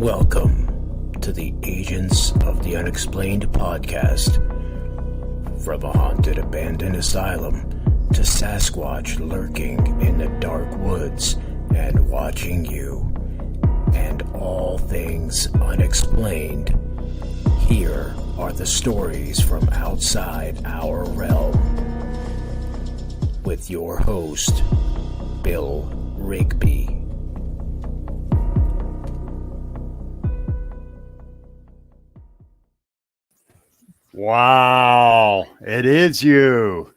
Welcome to the Agents of the Unexplained podcast. From a haunted abandoned asylum to Sasquatch lurking in the dark woods and watching you, and all things unexplained, here are the stories from outside our realm. With your host, Bill Rigby. Wow, it is you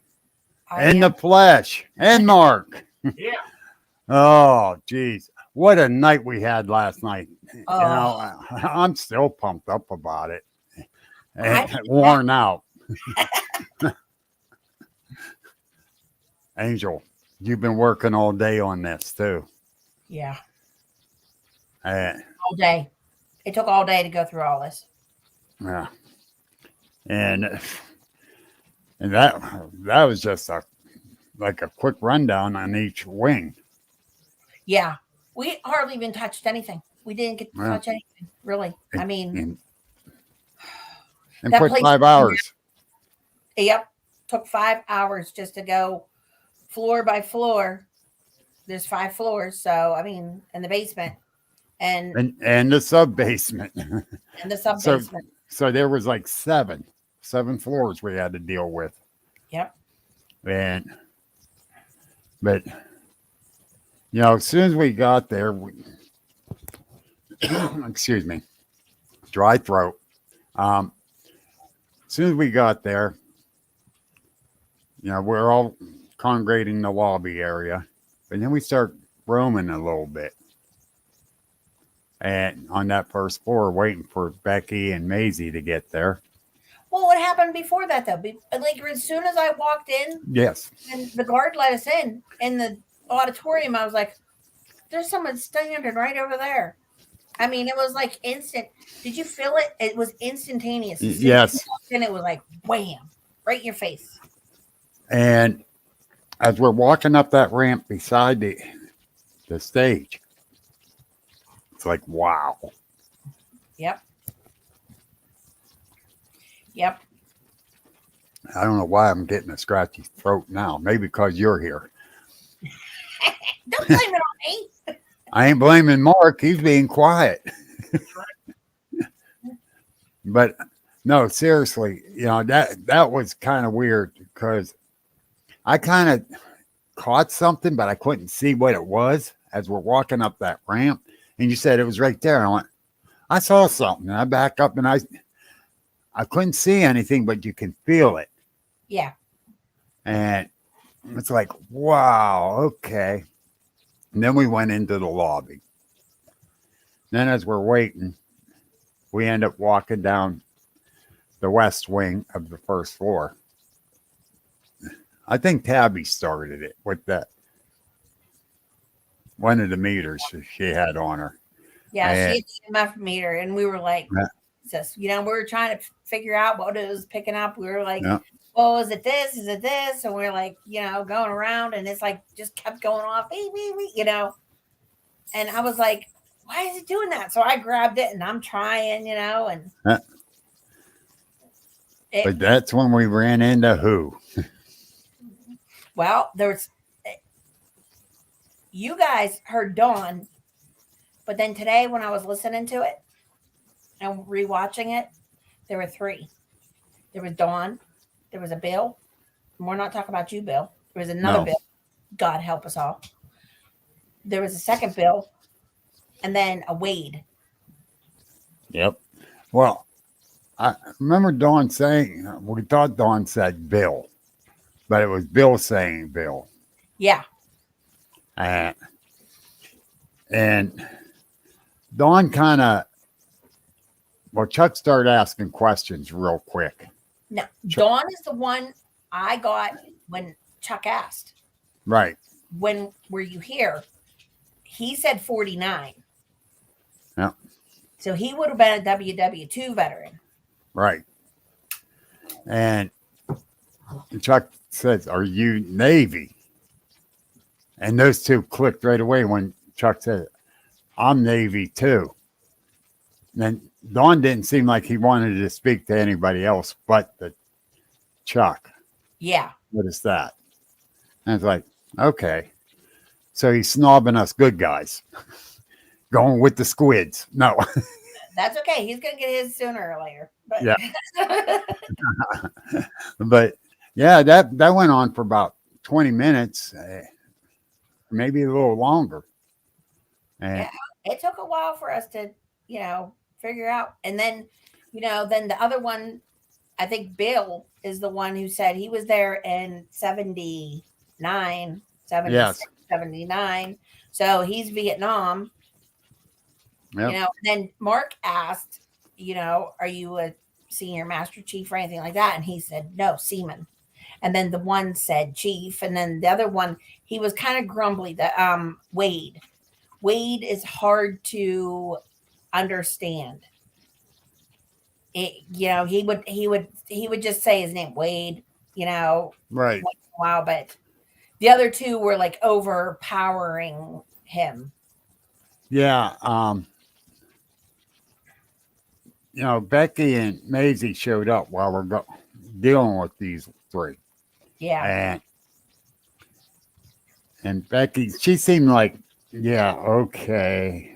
in the flesh and Mark. Yeah. Oh, geez. What a night we had last night. Oh. You know, I'm still pumped up about it and worn out. Angel, you've been working all day on this too. Yeah. All day. It took all day to go through all this. Yeah. And that was just a quick rundown on each wing. Yeah. We hardly even touched anything. We didn't get to touch anything, really. I mean, and put 5 hours. Yep. Took 5 hours just to go floor by floor. There's 5 floors. So, I mean, in the basement and the sub basement. And the sub basement. So there was like seven floors we had to deal with. Yep. But you know, as soon as we got there, excuse me, dry throat. As soon as we got there, you know, we're all congregating in the lobby area, and then we start roaming a little bit. And on that first floor, waiting for Becky and Maisie to get there. Well, what happened before that, though? Like, as soon as I walked in, yes, and the guard let us in the auditorium, I was like, there's someone standing right over there. I mean, it was like instant. Did you feel it? It was instantaneous. Yes. And it was like, wham, right in your face. And as we're walking up that ramp beside the stage, it's like, wow. Yep. Yep. I don't know why I'm getting a scratchy throat now. Maybe because you're here. Don't blame it on me. I ain't blaming Mark. He's being quiet. But no, seriously, you know, that was kind of weird because I kind of caught something, but I couldn't see what it was as we're walking up that ramp. And you said it was right there. And I went, I saw something. And I back up and I couldn't see anything, but you can feel it. Yeah. And it's like, wow, okay. And then we went into the lobby. Then as we're waiting, we end up walking down the west wing of the first floor. I think Tabby started it with that. One of the meters she had on her. Yeah, she had the EMF meter, and we were like, you know, we were trying to figure out what it was picking up. We were like, well, is it this? Is it this? And we're like, you know, going around, and it's like just kept going off, you know. And I was like, why is it doing that? So I grabbed it, and I'm trying, you know, and but that's when we ran into who? Well, you guys heard Dawn, but then today when I was listening to it and rewatching it, there were 3. There was Dawn, there was a Bill, and we're not talking about you, Bill. There was another Bill. God help us all. There was a second Bill, and then a Wade. Yep. Well, I remember Dawn saying, we thought Dawn said Bill, but it was Bill saying Bill. Yeah. And Dawn kind of, Chuck started asking questions real quick. No, Dawn is the one I got when Chuck asked. Right. When were you here? He said 49. Yeah. So he would have been a WW2 veteran. Right. And Chuck says, are you Navy? And those two clicked right away when Chuck said, I'm Navy too. then Don didn't seem like he wanted to speak to anybody else but the Chuck. Yeah. What is that? And it's like, okay. So he's snobbing us good guys. Going with the squids. No. That's okay. He's gonna get his sooner or later. But Yeah. But yeah, that went on for about 20 minutes, maybe a little longer. And yeah, it took a while for us to, figure out. And then, then the other one, I think Bill is the one who said he was there in 79, 76, yes. 79. So he's Vietnam. Yep. Then Mark asked, are you a senior master chief or anything like that? And he said, no, seaman. And then the one said chief. And then the other one, he was kind of grumbly. Wade. Wade is hard to understand. He would just say his name, Wade, Right. once in a while, but the other two were like overpowering him. Yeah. Becky and Maisie showed up while we're dealing with these three. Yeah. And Becky, she seemed like, yeah, okay.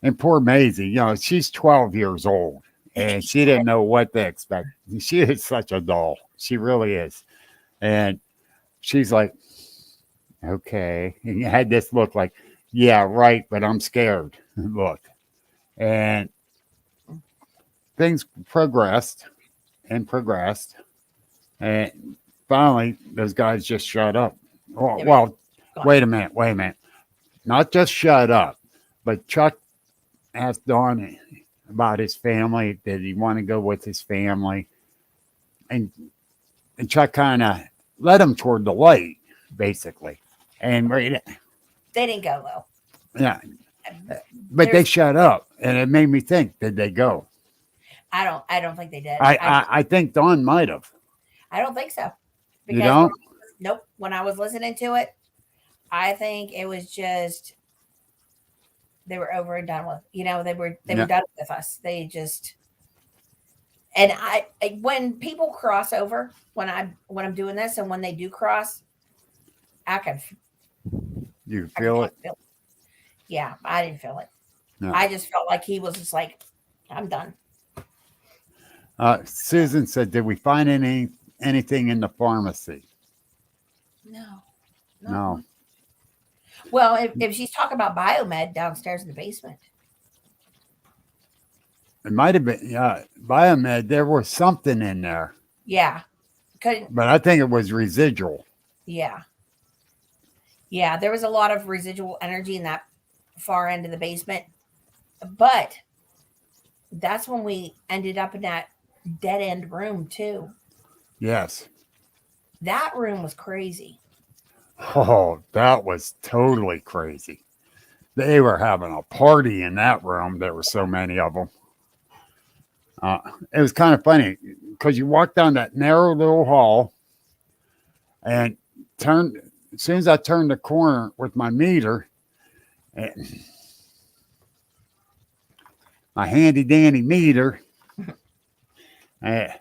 And poor Maisie, she's 12 years old and she didn't know what to expect. She is such a doll. She really is. And she's like, okay. And you had this look like, yeah, right, but I'm scared. Look. And things progressed. And finally, those guys just shut up. Well, wait a minute. Not just shut up, but Chuck asked Don about his family. Did he want to go with his family? And Chuck kind of led him toward the light, basically. And they didn't go though. Yeah, but they shut up, and it made me think: did they go? I don't think they did. I think Don might have. I don't think so. You don't? Nope. When I was listening to it, I think it was just they were over and done with. They were done with us. They just and when people cross over when I'm doing this and when they do cross, I can feel it. Yeah, I didn't feel it. No. I just felt like he was just like, I'm done. Susan said, "Did we find anything in the pharmacy?" No. Well, if she's talking about biomed downstairs in the basement, it might have been biomed. There was something in there. Yeah, but I think it was residual. Yeah, there was a lot of residual energy in that far end of the basement, but that's when we ended up in that dead end room too. Yes, that room was crazy. Oh, that was totally crazy. They were having a party in that room. There were so many of them. It was kind of funny because you walk down that narrow little hall and as soon as I turned the corner with my meter, my handy dandy meter, the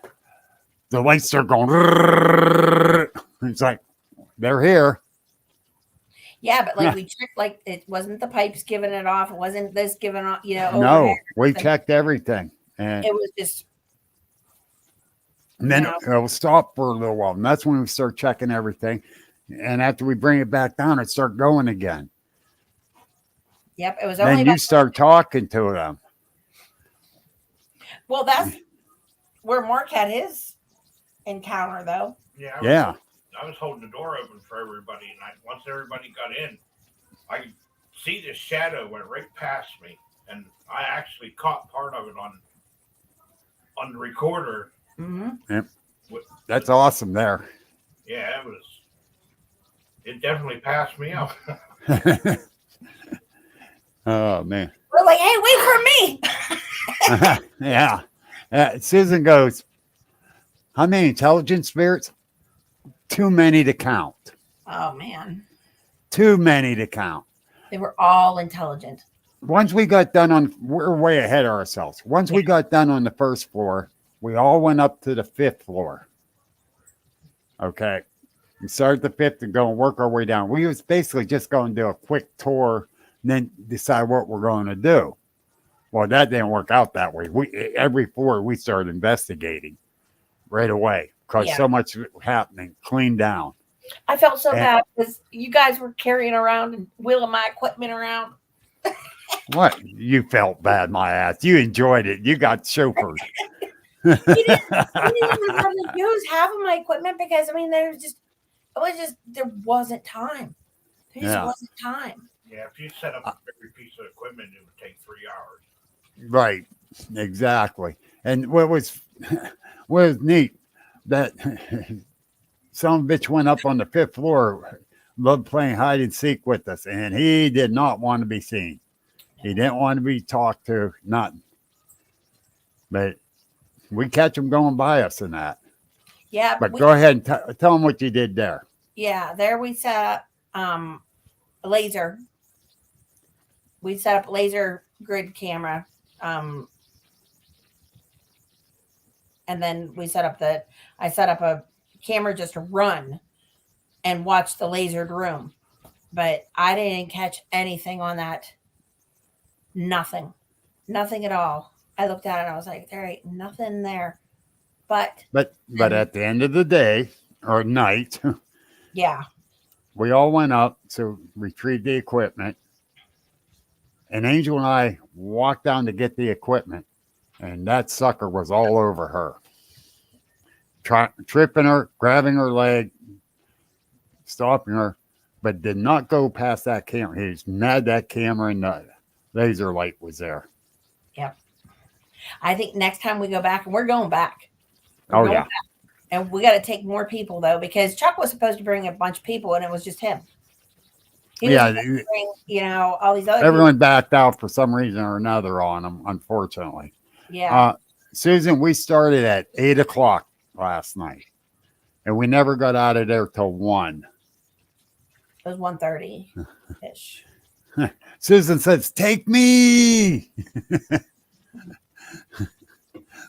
lights are going. It's like, they're here. Yeah, but we checked, it wasn't the pipes giving it off. It wasn't this giving off, No, we checked everything. And it was just. And then it'll stop for a little while. And that's when we start checking everything. And after we bring it back down, it start going again. Yep, it was only. Then you start talking to them. Well, that's where Mark had his encounter, though. Yeah. I was holding the door open for everybody, and once everybody got in, I could see this shadow went right past me, and I actually caught part of it on the recorder. Mm-hmm. Yep. That's awesome there. Yeah, it definitely passed me up. Oh, man. We're like, hey, wait for me. Yeah. Susan goes, how many intelligent spirits? Too many to count. Oh, man. Too many to count. They were all intelligent. once we got done on, we're way ahead of ourselves. Once we got done on the first floor, we all went up to the 5th floor. Okay. We started the 5th and go and work our way down. We was basically just going to do a quick tour and then decide what we're going to do. Well, that didn't work out that way. Every floor we started investigating right away because so much happening, clean down. I felt so bad because you guys were carrying around and wheeling my equipment around. What? You felt bad, my ass. You enjoyed it. You got chauffeured. You didn't even let me use half of my equipment because, I mean, there wasn't time. There just wasn't time. Yeah, if you set up every piece of equipment, it would take 3 hours. Right. Exactly. And what was neat, that some bitch went up on the 5th floor, loved playing hide and seek with us, and he did not want to be seen. He didn't want to be talked to, nothing. But we catch him going by us in that. Yeah. But go ahead and tell him what you did there. Yeah, there we set up a laser. We set up a laser grid camera. And then I set up a camera just to run and watch the lasered room. But I didn't catch anything on that. Nothing at all. I looked at it and I was like, there ain't nothing there. But at the end of the day or night, yeah, we all went up to retrieve the equipment. And Angel and I walked down to get the equipment, and that sucker was all over her. Tripping her, grabbing her leg, stopping her, but did not go past that camera. He was mad that camera and the laser light was there. Yep. I think next time we go back, and we're going back. Back. And we got to take more people, though, because Chuck was supposed to bring a bunch of people, and it was just him. Bring, all these other everyone people. Backed out for some reason or another on them, unfortunately. Yeah. Susan, we started at 8:00 last night, and we never got out of there till 1. It was 1:30-ish. Susan says, "Take me."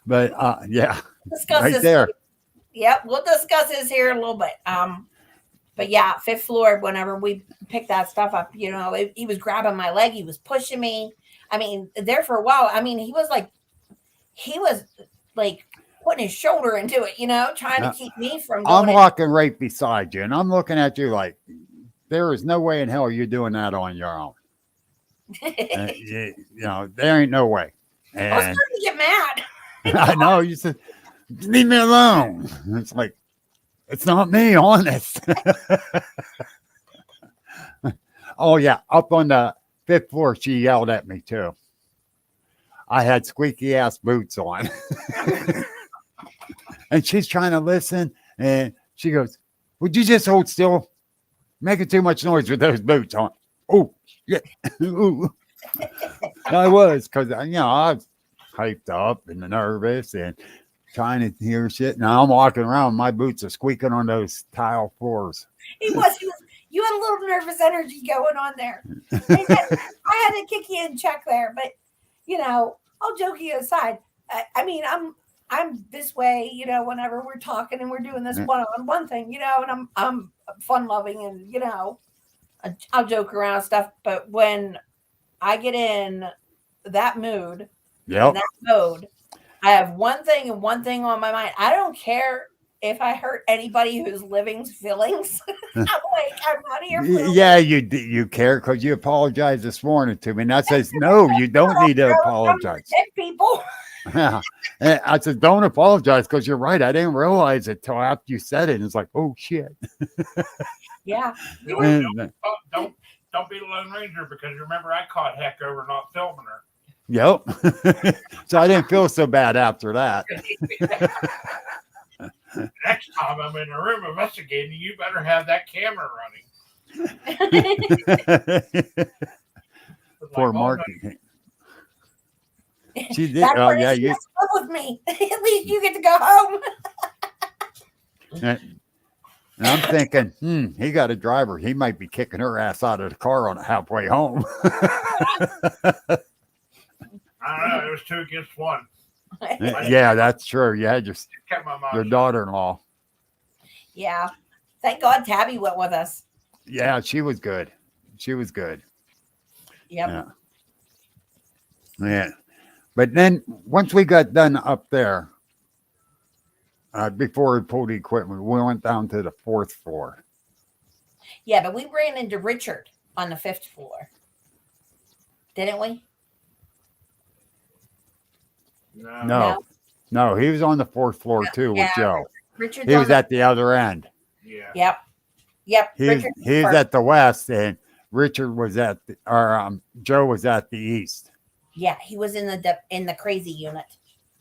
But yeah, discuss right this there. Yep, we'll discuss this here in a little bit. But yeah, 5th floor. Whenever we picked that stuff up, he was grabbing my leg. He was pushing me. I mean, there for a while. I mean, he was like putting his shoulder into it, trying to keep me from. I'm walking right beside you, and I'm looking at you like there is no way in hell you're doing that on your own. There ain't no way. And I was starting to get mad. I know, you said, leave me alone. It's like, it's not me, honest. Oh, yeah. Up on the 5th floor, she yelled at me, too. I had squeaky ass boots on. And she's trying to listen. And she goes, would you just hold still? Making too much noise with those boots on. Oh, yeah. I was, because, I was hyped up and nervous and trying to hear shit. Now I'm walking around, my boots are squeaking on those tile floors. You had a little nervous energy going on there. I had to kick you in check there, but all joking aside, I mean, I'm this way, whenever we're talking and we're doing this one-on-one thing, and I'm fun loving and I'll joke around and stuff, but when I get in that mood, in that mode, I have one thing on my mind. I don't care if I hurt anybody who's living's feelings. I'm not here for yeah, you care because you apologized this morning to me. And I says, no, you don't need to apologize. People. Yeah. And I said, don't apologize because you're right. I didn't realize it till after you said it. And it's like, oh shit. Yeah. Don't be the Lone Ranger because remember I caught heck over not filming her. Yep. So I didn't feel so bad after that. Next time I'm in the room investigating, you better have that camera running. Poor Mark. She did. Oh yeah, you live with me. At least you get to go home. And I'm thinking, he got a driver. He might be kicking her ass out of the car on the halfway home. I don't know. It was 2 against 1. Yeah, that's true. You had Kept my mouth your shut. daughter-in-law. Yeah. Thank God Tabby went with us. Yeah, she was good. She was good. Yep. Yeah. Yeah. But then once we got done up there, before we pulled the equipment, we went down to the 4th floor. Yeah, but we ran into Richard on the 5th floor. Didn't we? No, he was on the 4th floor too with Joe. Richard's He on was at the other end. Yeah. Yep. He was first. at the west, and Richard was Joe was at the east. Yeah, he was in the crazy unit.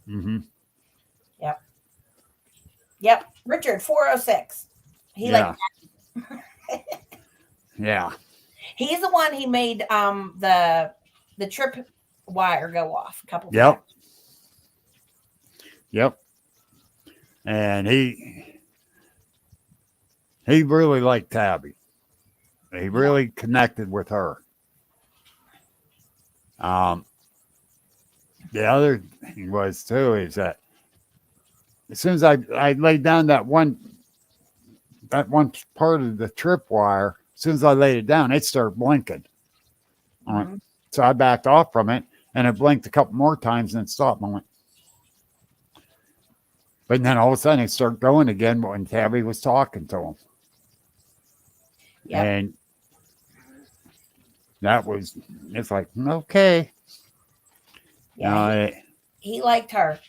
Mm-hmm. Yep. Richard 406. Yeah. Yeah. He's the one he made the trip wire go off a couple Yep. times. Yep. And he really liked Tabby. He really connected with her. The other thing was too is that as soon as I laid down that one part of the trip wire, as soon as I laid it down, it started blinking. Mhm. So I backed off from it, and it blinked a couple more times and it stopped. I went, but then all of a sudden it started going again when Tabby was talking to him. Yep. And it's like, okay. Yeah, he liked her.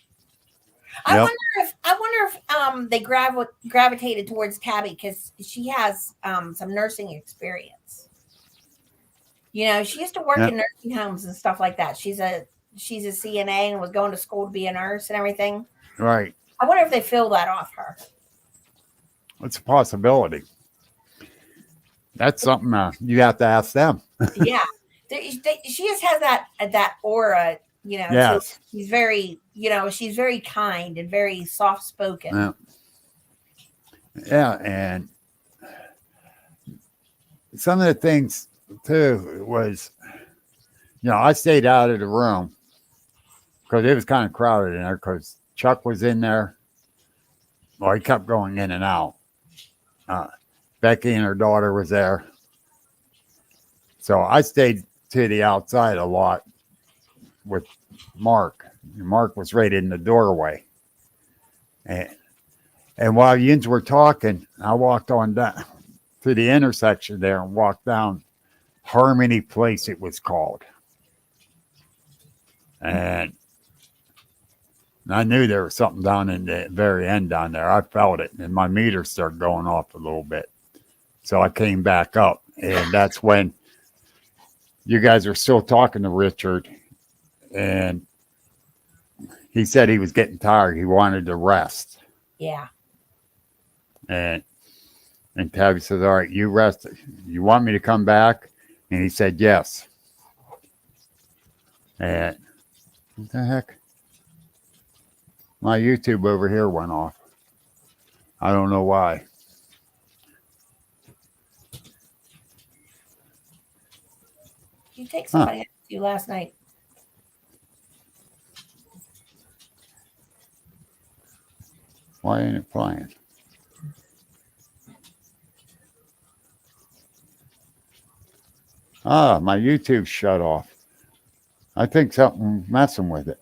I wonder if they gravitated towards Tabby because she has some nursing experience. You know, she used to work in nursing homes and stuff like that. She's a CNA and was going to school to be a nurse and everything. Right. I wonder if they feel that off her. It's a possibility. That's something you have to ask them. Yeah, she just has that aura. You know, yes. So she's very, she's very kind and very soft spoken. Yeah, and some of the things too was, I stayed out of the room because it was kind of crowded in there because Chuck was in there. Well, he kept going in and out. Becky and her daughter was there. So I stayed to the outside a lot with Mark. Mark was right in the doorway. And while yins were talking, I walked on down to the intersection there and walked down Harmony Place, it was called. And I knew there was something down in the very end down there. I felt it, and my meter started going off a little bit. So I came back up, and that's when you guys were still talking to Richard, and he said he was getting tired. He wanted to rest. Yeah. And Tabby says, all right, you rest. You want me to come back? And he said, yes. And what the heck? My YouTube over here went off. I don't know why. You take somebody out with you last night. Why ain't it playing? My YouTube shut off. I think something messing with it.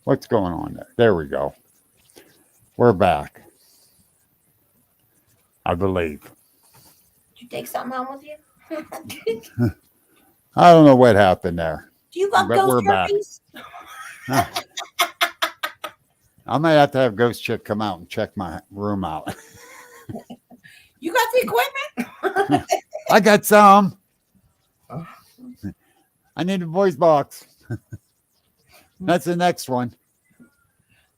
What's going on there? There we go. We're back. I believe. Did you take something home with you? I don't know what happened there. Do you got But ghost we're back. herpes? I might have to have Ghost Chick come out and check my room out. You got the equipment? I got some. I need a voice box. That's the next one.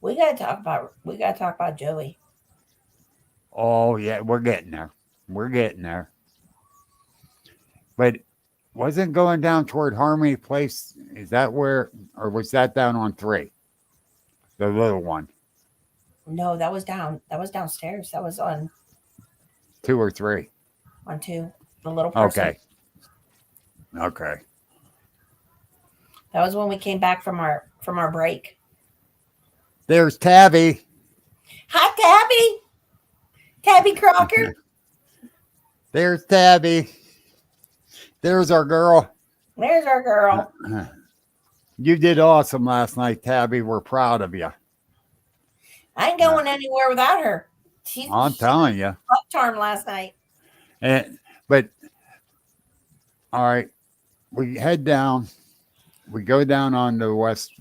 We gotta talk about Joey. Oh yeah, we're getting there. We're getting there. But wasn't going down toward Harmony Place. Is that where, or was that down on 3? The little one, No, that was down. That was downstairs. That was on 2 or 3. 2. The little person. Okay. Okay. That was when we came back from our break. There's Tabby. Hi, Tabby. Tabby Crocker. There's Tabby. There's our girl. There's our girl. You did awesome last night, Tabby. We're proud of you. I ain't going anywhere without her. I'm telling you. Up charm last night. But all right, we head down. We go down on the west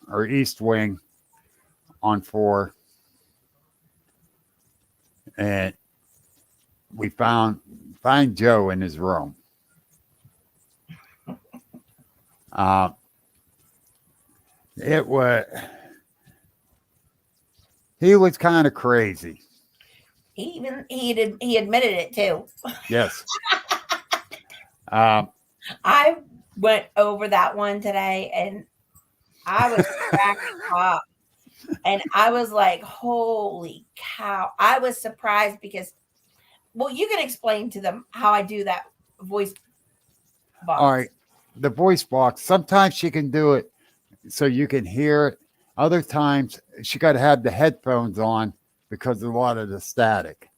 or east wing on 4, and we find Joe in his room. He was kind of crazy. He admitted it too. Yes. I went over that one today, and I was cracking up, and I was like, "Holy cow!" I was surprised because, well, you can explain to them how I do that voice box. All right, the voice box. Sometimes she can do it so you can hear it. Other times she got to have the headphones on because of a lot of the static.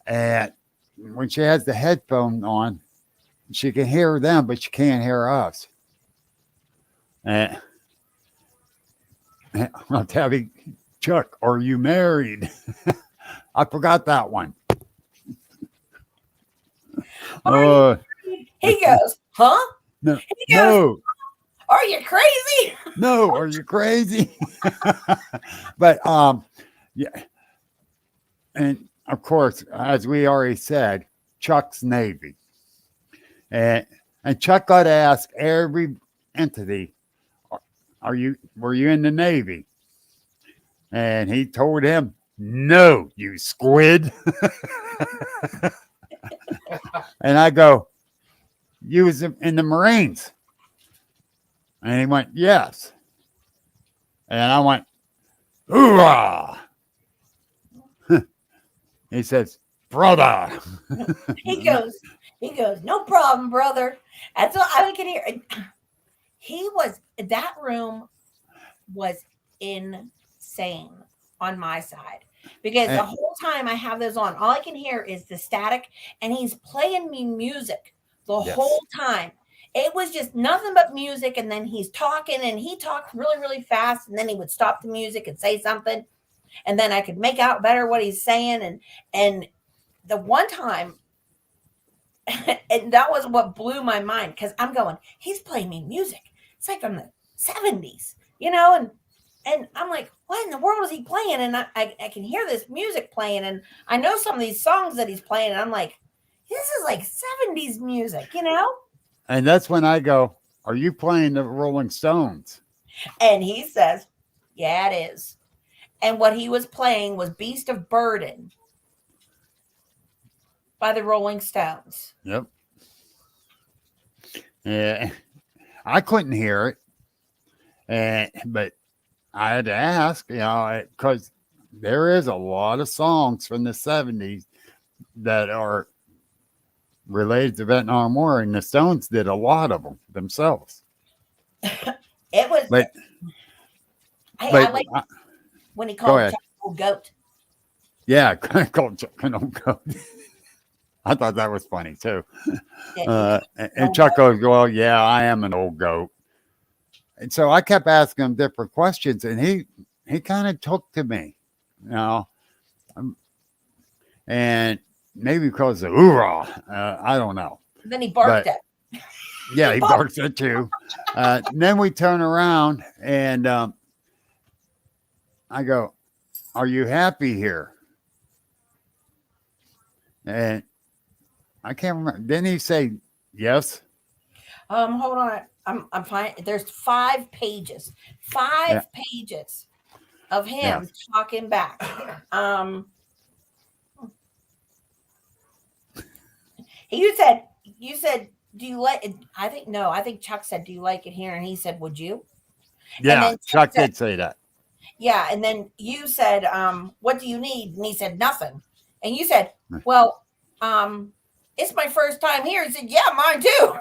And when she has the headphone on, she can hear them, but she can't hear us. And I'll tell you, Chuck, are you married? I forgot that one. He goes, huh? No, He goes, no. Are you crazy? No, are you crazy? But yeah. And of course, as we already said, Chuck's Navy. And Chuck got to ask every entity, were you in the Navy? And he told him, no, you squid. And I go, you was in the Marines. And he went, yes. And I went, hoorah. He says, brother. He goes, no problem, brother. That's all I can hear. That room was insane on my side because the whole time I have those on, all I can hear is the static, and he's playing me music the whole time. It was just nothing but music, and then he's talking, and he talked really, really fast, and then he would stop the music and say something, and then I could make out better what he's saying. And the one time, and that was what blew my mind, because I'm going, he's playing me music. It's like from the 70s, and I'm like, what in the world is he playing? And I can hear this music playing, and I know some of these songs that he's playing, and I'm like, this is like 70s music, And that's when I go, are you playing the Rolling Stones? And he says, yeah, it is. And what he was playing was Beast of Burden by the Rolling Stones. Yep. Yeah. I couldn't hear it. But I had to ask, because there is a lot of songs from the 70s that are related to Vietnam War, and the Stones did a lot of them themselves. It was. But, I like when he called Chuck an old goat. Yeah, called Chuck an old goat. I thought that was funny too. And Chuck goes, well, yeah, I am an old goat. And so I kept asking him different questions, and he kind of took to me, and maybe because of hoorah, I don't know. Then he barked at. Yeah, he barks at you. Then we turn around, and I go, are you happy here? And I can't remember. Didn't he say yes? Hold on. I'm fine. There's 5 pages. 5 pages of him talking back. You said do you like it? I think no. I think Chuck said, "Do you like it here?" And he said, "Would you?" And Yeah, then Chuck said, did say that. "Yeah." And then you said, "What do you need?" And he said, "Nothing." And you said, "Well, it's my first time here." He said, "Yeah, mine too."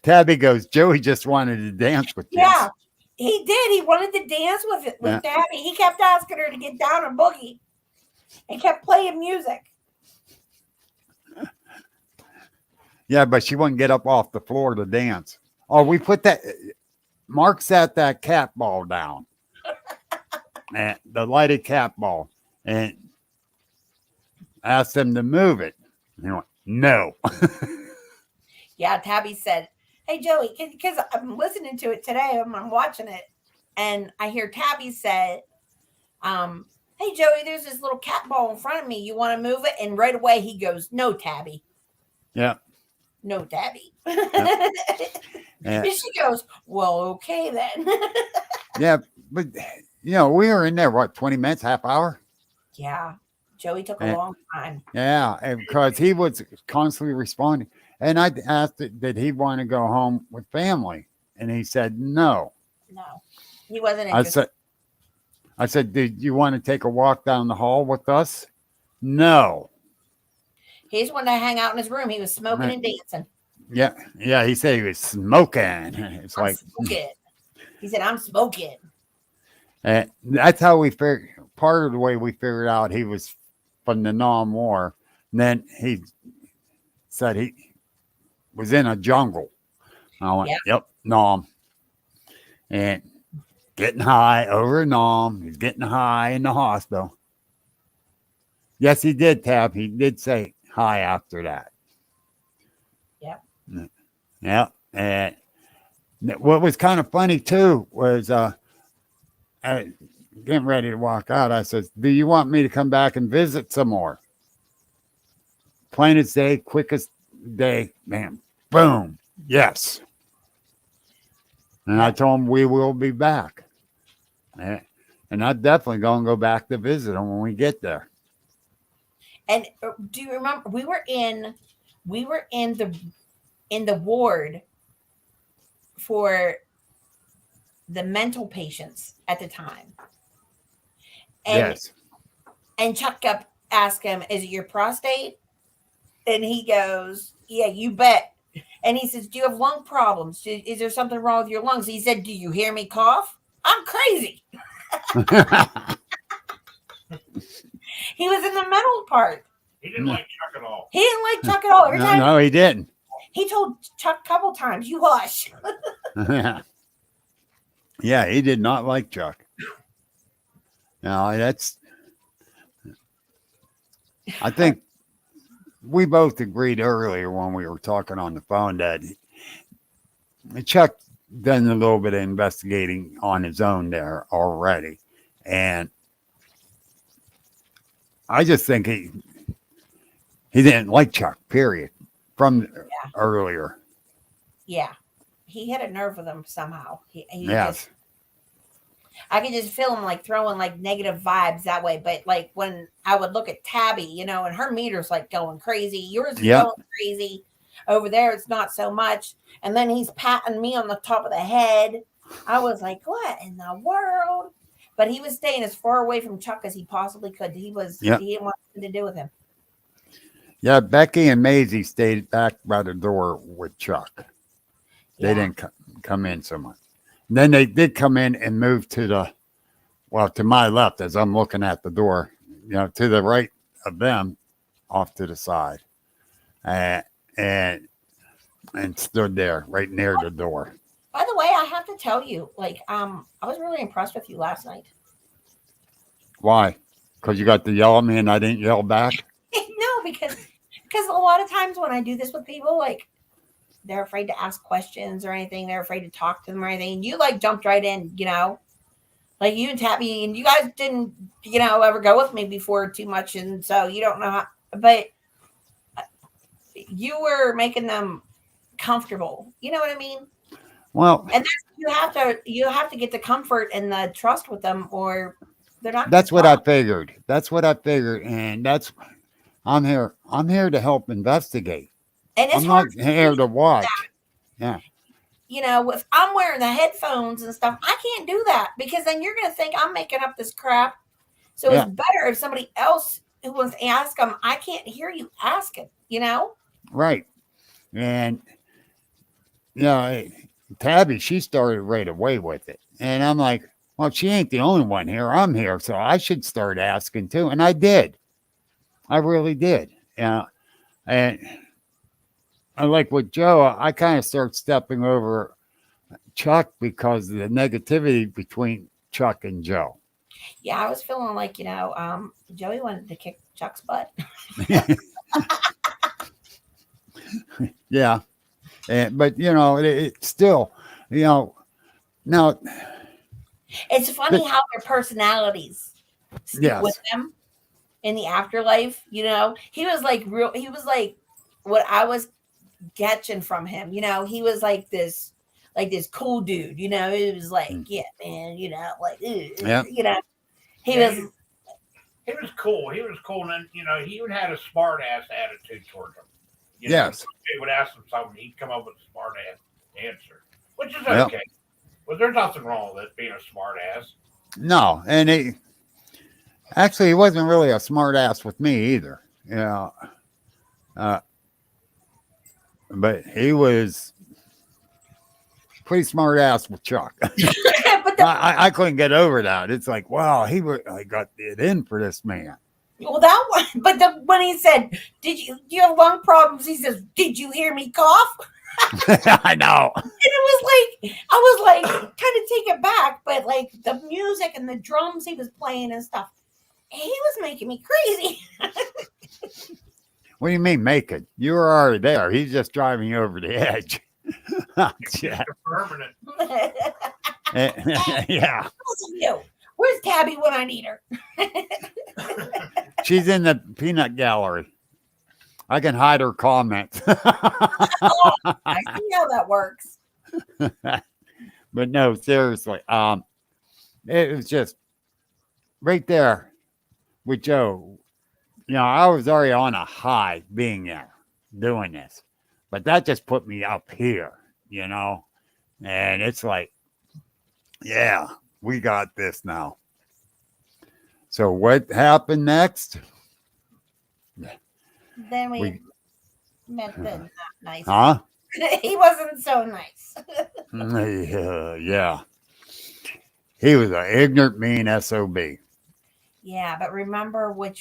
Tabby goes, Joey just wanted to dance with kids. Yeah, he did. He wanted to dance with Tabby. He kept asking her to get down and boogie, and kept playing music. Yeah, but she wouldn't get up off the floor to dance. Oh, we put that. Mark sat that cat ball down, and the lighted cat ball, and asked him to move it. And he went, no. Yeah, Tabby said, "Hey Joey," because I'm listening to it today. I'm watching it, and I hear Tabby say, "Hey Joey, there's this little cat ball in front of me. You want to move it?" And right away he goes, "No, Tabby. Yeah. No, Tabby." Yeah. And she goes, "Well, okay then." Yeah, but we were in there, what, 20 minutes, half hour? Yeah, Joey took a long time. Yeah, because he was constantly responding. And I asked, did he want to go home with family? And he said, no. No, he wasn't interested. I said, did you want to take a walk down the hall with us? No. He just wanted to hang out in his room. He was smoking and dancing. Yeah. He said he was smoking. It's like smoking. He said, "I'm smoking." And that's how we figured. Part of the way we figured out he was from the Nam War. And then he said he was in a jungle. I went, yep, Nam. And getting high over in Nam. He's getting high in the hospital. Yes, he did, Tab. He did say hi after that. Yep. Yeah. And what was kind of funny, too, was getting ready to walk out. I said, do you want me to come back and visit some more? Plainest day, quickest day, man. Boom. Yes. And I told him we will be back. And I'm definitely going to go back to visit him when we get there. And do you remember we were in the ward for the mental patients at the time. And, yes. And Chuck asked him, "Is it your prostate?" And he goes, "Yeah, you bet." And he says, "Do you have lung problems? Is there something wrong with your lungs?" He said, "Do you hear me cough? I'm crazy." He was in the mental part. He didn't like Chuck at all. He didn't like Chuck at all. Every time no, he didn't. He told Chuck a couple times, "You hush." Yeah, he did not like Chuck. No, I think we both agreed earlier when we were talking on the phone that Chuck done a little bit of investigating on his own there already. And I just think he didn't like Chuck, period, from earlier. Yeah. He hit a nerve with him somehow. Yes. I could just feel him like throwing like negative vibes that way. But like when I would look at Tabby, and her meter's like going crazy. Yours is going crazy. Over there, it's not so much. And then he's patting me on the top of the head. I was like, what in the world? But he was staying as far away from Chuck as he possibly could. He didn't want anything to do with him. Yeah, Becky and Maisie stayed back by the door with Chuck. They didn't come in so much. And then they did come in and move to my left as I'm looking at the door, to the right of them, off to the side, and stood there right near the door. By the way, I have to tell you, I was really impressed with you last night. Why? Because you got to yell at me and I didn't yell back? No, because a lot of times when I do this with people, they're afraid to ask questions or anything. They're afraid to talk to them or anything. And you jumped right in, like you and Tabby, and you guys didn't, ever go with me before too much. And so you don't know how, but you were making them comfortable. You know what I mean? Well, and you have to get the comfort and the trust with them, or they're not. That's what I figured. And I'm here. I'm here to help investigate. And it's I'm hard not here to watch. Yeah. you know, if I'm wearing the headphones and stuff, I can't do that because then you're going to think I'm making up this crap. So Yeah. it's better if somebody else who wants to ask them, I can't hear you ask it, you know? Right. And, you know, Tabby, she started right away with it. And I'm like, well, she ain't the only one here. I'm here. So I should start asking too. And I did. I really did. Yeah. And I like with Joe, I kind of start stepping over Chuck because of the negativity between Chuck and Joe. Yeah, I was feeling like, you know, Joey wanted to kick Chuck's butt. Yeah. But, you know, it still, you know, now, It's funny how their personalities stick with yes. them in the afterlife. You know, he was like what I was catching from him. You know, he was like this cool dude. You know, it was like, yeah, man. You know, like, Yeah. you know, he Yeah, was. He was cool. He was cool, and then, you know, he even had a smart ass attitude towards him. You know, Yes. they would ask him something, he'd come up with a smart ass answer, which is Yep. okay. But there's nothing wrong with it being a smart ass. No. And he wasn't really a smart ass with me either. You know, but he was pretty smart ass with Chuck. But I couldn't get over that. It's like, wow, I got it in for this man. well, that one. But when he said, do you have lung problems?" He says, "Did you hear me cough?" I know. And it was like I was like kind of taken back, but like the music and the drums he was playing and stuff, he was making me crazy. What do you mean making? You were already there. He's just driving you over the edge. Yeah. Permanent. Yeah. Listen, you. Where's Tabby when I need her? She's in the peanut gallery. I can hide her comments. Oh, I see how that works. But no, seriously. It was just right there with Joe. You know, I was already on a high being there doing this. But that just put me up here, you know. And it's like, yeah, we got this now. So what happened next? Then we We- met the not nice. Huh? He wasn't so nice. Yeah. He was an ignorant, mean SOB. Yeah, but remember what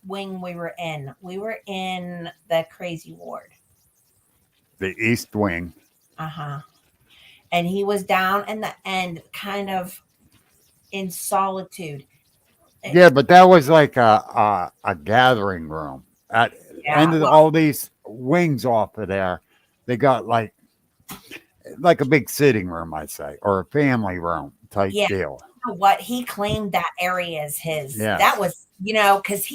wing we were in? We were in the crazy ward. The East Wing. Uh-huh. And he was down in the end, kind of in solitude. Yeah, but that was like a gathering room. At end of all these wings off of there, they got like a big sitting room, I'd say, or a family room type deal. You know what? He claimed that area as his. Yes. That was, you know, because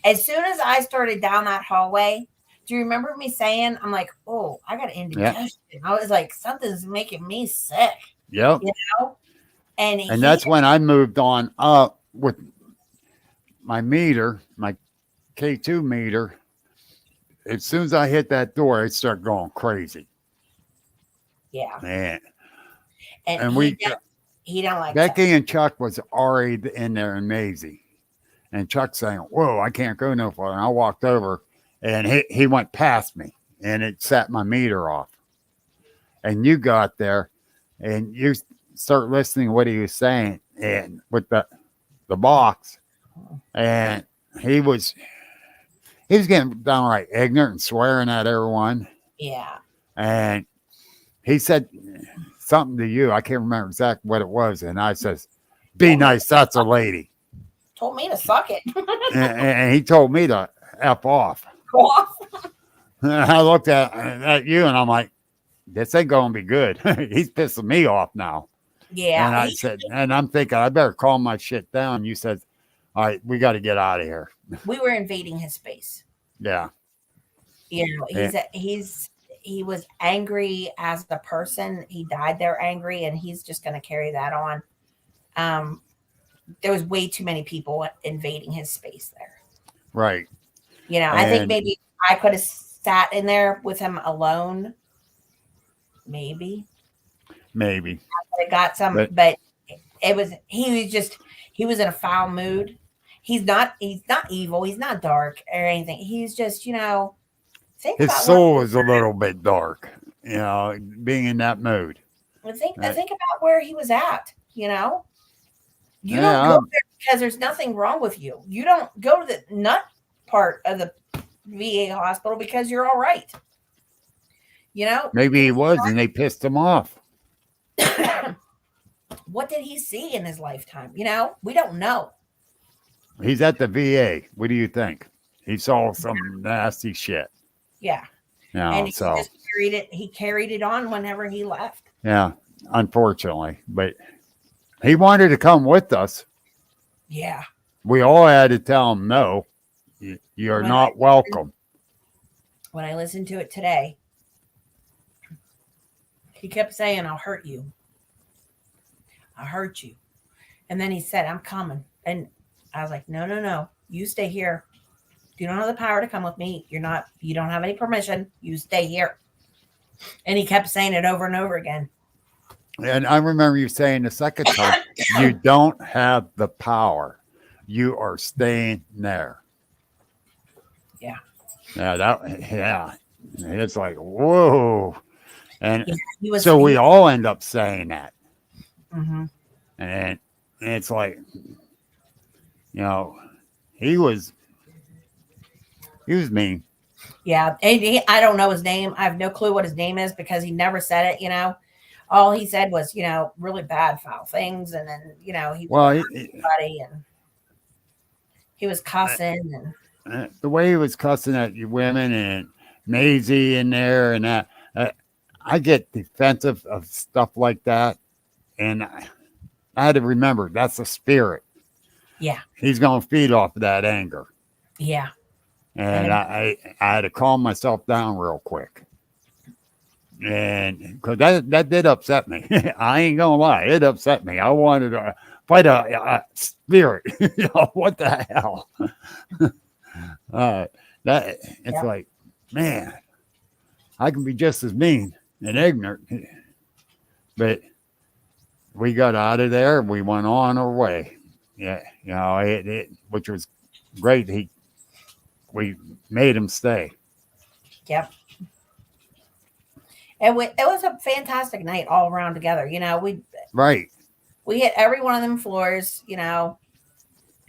as soon as I started down that hallway, do you remember me saying, I'm like, oh, I got indigestion. I was like, something's making me sick. Yep. You know? And that's when I moved on up with my meter, my K2 meter. As soon as I hit that door, it started going crazy. Yeah. Man. And he don't like Becky and Chuck was already in there and Maisie. And Chuck saying, whoa, I can't go no further. And I walked over and he went past me and it set my meter off. And you got there and you start listening to what he was saying and with the box. And he was getting downright ignorant and swearing at everyone. Yeah. And he said something to you. I can't remember exactly what it was. And I says, be nice. That's a lady. Told me to suck it. and he told me to F off. Go off. And I looked at you and I'm like, this ain't going to be good. He's pissing me off now. Yeah. And I said, and I'm thinking, I better calm my shit down. You said, all right, we got to get out of here. We were invading his space. Yeah. You know, he was angry as a person. He died there angry, and he's just going to carry that on. There was way too many people invading his space there. Right. You know, I think And maybe I could have sat in there with him alone. Maybe maybe, I got some, but but he was in a foul mood. He's not evil. He's not dark or anything. He's just, you know, think his about where soul is a little bit dark, being in that mood. I Uh, think about where he was at, you know. You don't yeah, go there because there's nothing wrong with you. You don't go to the nut part of the VA hospital because you're all right. You know, maybe he was, and they pissed him off. what did he see in his lifetime? You know, we don't know. He's at the VA. What do you think? He saw some nasty shit. Yeah. And he So just carried it on whenever he left. yeah, unfortunately, but he wanted to come with us. Yeah. We all had to tell him no. You're When not welcome. When I listened to it today, he kept saying, I'll hurt you. I'll hurt you. And then he said, I'm coming. And I was like, no. You stay here. You don't have the power to come with me. You don't have any permission. You stay here. And he kept saying it over and over again. And I remember you saying the second time, you don't have the power. You are staying there. Yeah. Yeah. It's like, whoa. And Yeah, so we all end up saying that. Mm-hmm. And it's like, he was mean. Yeah. And I don't know his name. I have no clue what his name is because he never said it, you know. All he said was, you know, really bad, foul things. And then, you know, he was everybody and he was cussing. And the way he was cussing at you women and Maisie in there and that, I get defensive of stuff like that. And I had to remember that's a spirit. Yeah. He's going to feed off of that anger. Yeah. And I had to calm myself down real quick. And because that did upset me. I ain't going to lie. It upset me. I wanted to fight a spirit. What the hell? It's like, man, I can be just as mean and ignorant. But we got out of there. We went on our way. Yeah, which was great. We made him stay. Yep. It was a fantastic night all around together. You know, we hit every one of them floors, you know,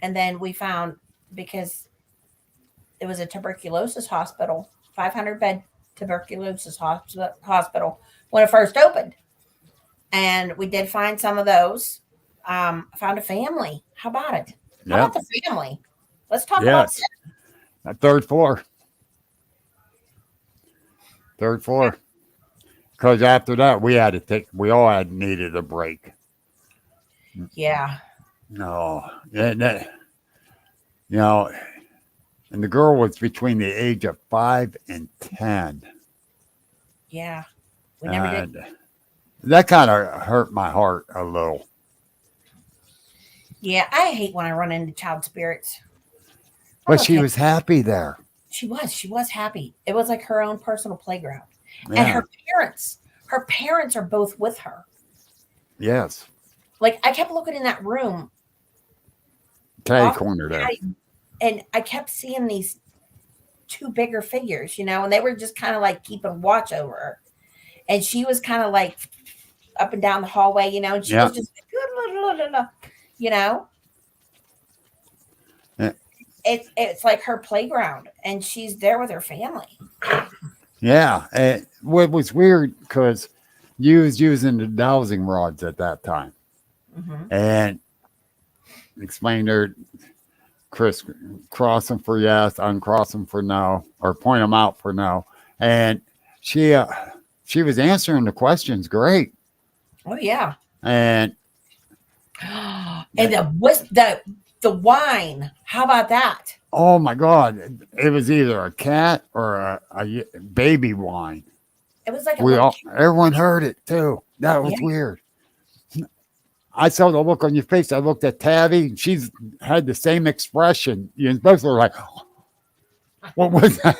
and then we found, because it was a tuberculosis hospital, 500-bed tuberculosis hospital when it first opened. And we did find some of those. Found a family. How about it? How about the family? Let's talk about that. Third floor. Because after that, we all had needed a break. Yeah. No. And the girl was between the age of 5 and 10. Yeah. We never did. That kind of hurt my heart a little. Yeah, I hate when I run into child spirits. But she was happy there. She was happy. It was like her own personal playground. Yeah. And her parents are both with her. Yes. Like, I kept looking in that room. Teddy corner there. And I kept seeing these two bigger figures, you know, and they were just kind of like keeping watch over her. And she was kind of like up and down the hallway, you know, and she was just, you know. Yeah. It's like her playground, and she's there with her family. Yeah. And what was weird, because you was using the dowsing rods at that time. Mm-hmm. And explained her, Chris, cross them for yes, uncross them for no, or point them out for no. And she was answering the questions great. Oh yeah. And the wine. How about that? Oh my God! It was either a cat or a baby wine. It was like everyone heard it too. That was weird. I saw the look on your face. I looked at Tabby. She's had the same expression. You both were like, What was that?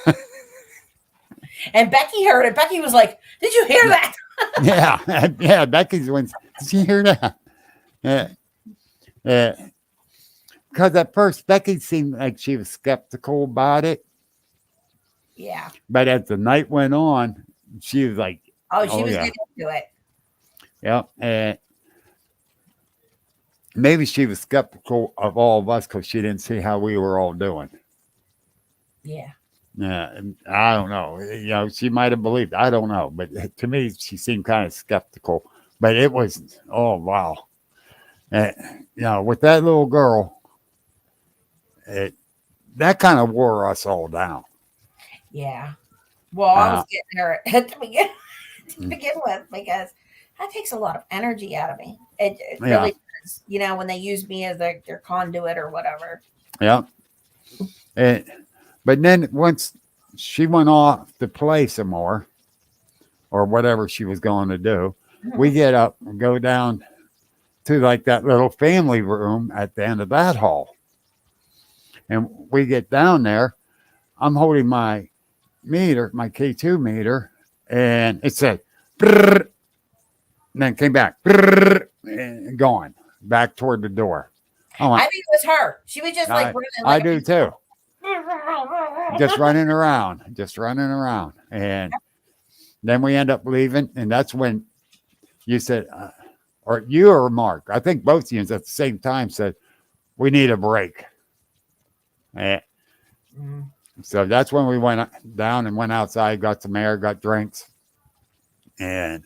And Becky heard it. Becky was like, "Did you hear that?" Yeah. Becky's one. Did you hear that? Yeah. Because at first Becky seemed like she was skeptical about it, Yeah. but as the night went on, she was like, Oh, she was yeah, getting into it. yeah. And maybe she was skeptical of all of us because she didn't see how we were all doing. Yeah. Yeah, and I don't know. She might have believed. I don't know, but to me, she seemed kind of skeptical. But it was, oh wow, and, with that little girl, that kind of wore us all down. Yeah. Well, I was getting her to begin with because that takes a lot of energy out of me. It really does. When they use me as their conduit or whatever. Yeah. But then once she went off to play some more, or whatever she was going to do, we get up and go down to like that little family room at the end of that hall. And we get down there. I'm holding my meter, my K2 meter, and it said, brrr, and then came back, brrr, and gone back toward the door. I think it was her. She was just like running. I do too. Just running around. And then we end up leaving. And that's when you said, or you or Mark, I think both of you at the same time said, we need a break. So that's when we went down and went outside, got some air, got drinks, and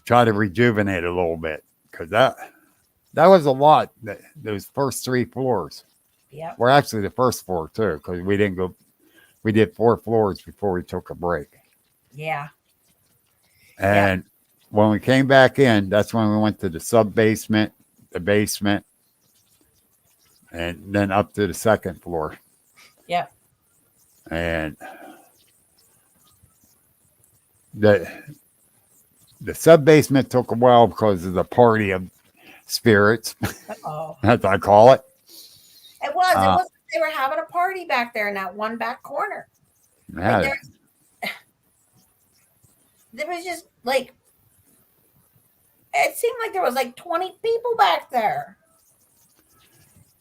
tried to rejuvenate a little bit. Because that was a lot, those first 3 floors. Yeah. Well, actually, the first floor, too, because we did 4 floors before we took a break. Yeah. And when we came back in, that's when we went to the sub-basement, the basement, and then up to the 2nd floor. Yep. And the sub-basement took a while because of the party of spirits, as I call it. It was. It was. They were having a party back there in that one back corner. Yeah. There was just like, it seemed like there was like 20 people back there.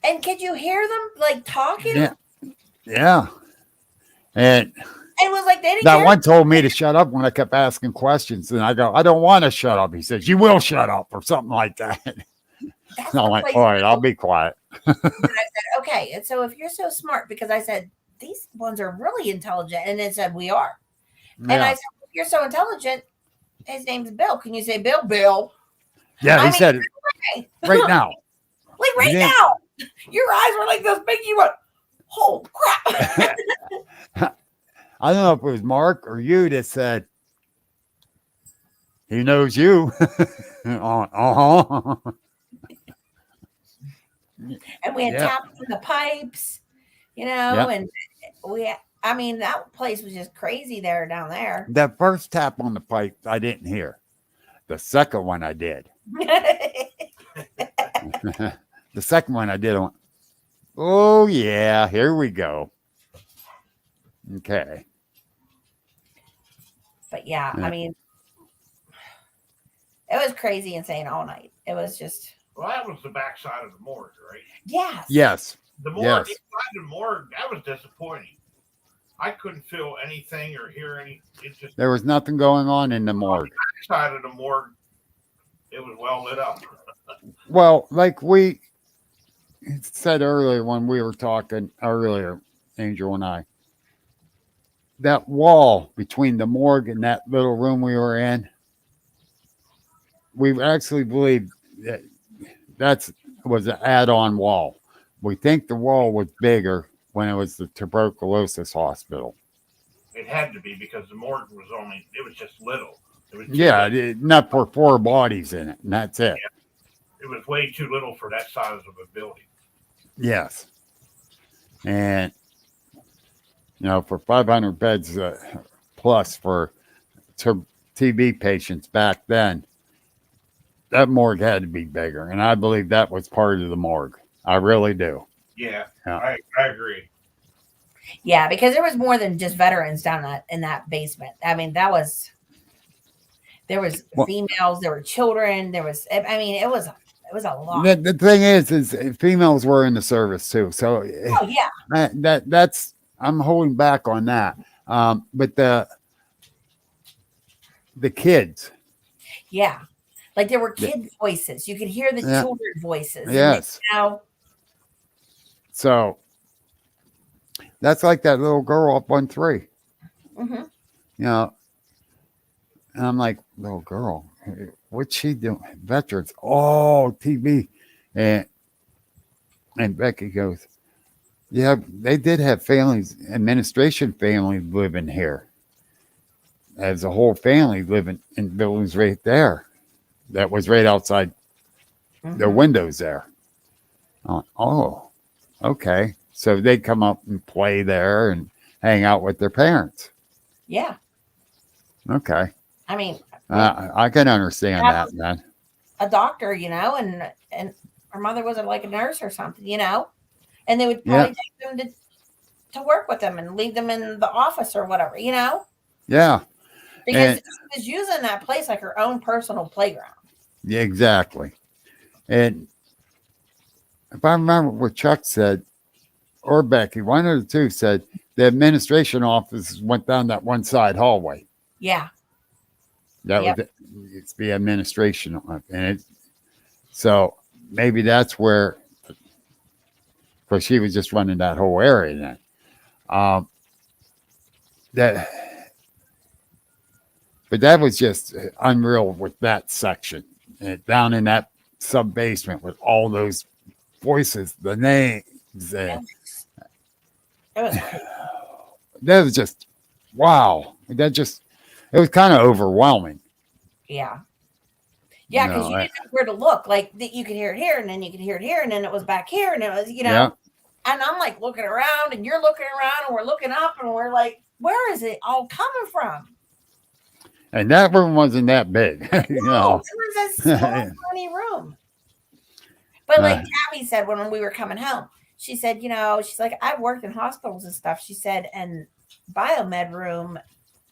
And could you hear them like talking? Yeah. And it was like they didn't. That one told me to shut up when I kept asking questions, and I go, "I don't want to shut up." He says, "You will shut up," or something like that. And I'm like, "All right, I'll be quiet." And I said, "Okay." And so if you're so smart, because I said these ones are really intelligent, and it said we are. Yeah. And I said, if you're so intelligent, his name's Bill. Can you say Bill? Bill. Yeah, he said it right now. Like right now. Your eyes were like this big. You went, oh crap. I don't know if it was Mark or you that said, he knows you. And we had tapped on the pipes, and that place was just crazy down there. That first tap on the pipe, I didn't hear. The second one I did. The second one I did. I went, oh, yeah, here we go. Okay. But yeah, I mean, it was crazy insane all night. It was just. Well, that was the backside of the morgue, right? Yes. Yes. The morgue, inside the morgue, that was disappointing. I couldn't feel anything or hear any. There was nothing going on in the morgue. On the backside of the morgue, it was well lit up. Well, like we said earlier when we were talking earlier, Angel and I, that wall between the morgue and that little room we were in, we actually believe that was an add-on wall. We think the wall was bigger when it was the tuberculosis hospital. It had to be because the morgue was just little. Not for 4 bodies in it, and that's it. Yeah. It was way too little for that size of a building. Yes. And, for 500 beds plus for TB patients back then, that morgue had to be bigger. And I believe that was part of the morgue. I really do. Yeah. I agree. Yeah, because there was more than just veterans down in that basement. I mean, there was Well, females, there were children, there was. I mean, it was a lot. the thing is females were in the service too. So Oh yeah, that's I'm holding back on that. But the kids, yeah. Like there were the, kid voices. You could hear the yeah, children voices, and then, yes. So that's like that little girl up on 3. hmm You know, and I'm like, little girl, what's she doing? Veterans, oh, TV, and Becky goes, yeah, they did have families, administration family living here. As a whole family living in buildings right there. That was right outside the hmm windows there. Oh, okay. So they come up and play there and hang out with their parents. yeah. Okay. I mean, I can understand have that, man. a doctor, and her mother was like a nurse or something, and they would Yeah. probably take them to work with them and leave them in the office or whatever, Yeah. because And she was using that place like her own personal playground. yeah, exactly. And if I remember what Chuck said, or Becky, one of the two said the administration office went down that one side hallway. Yeah. That Yep. was it's the administration, and so maybe that's where, because she was just running that whole area then. That, but that was just unreal with that section, and down in that sub basement with all those voices, the names, and It was cool. that was just wow. It was kind of overwhelming. Yeah. Yeah, because you didn't know where to look. Like you could hear it here, and then you could hear it here, and then it was back here, and it was, Yeah. And I'm like looking around, and you're looking around, and we're looking up, and we're like, where is it all coming from? And that room wasn't that big, you No, know. it was a small, tiny room. But like Tabby said when we were coming home, she said, she's like, I've worked in hospitals and stuff. She said, and biomed room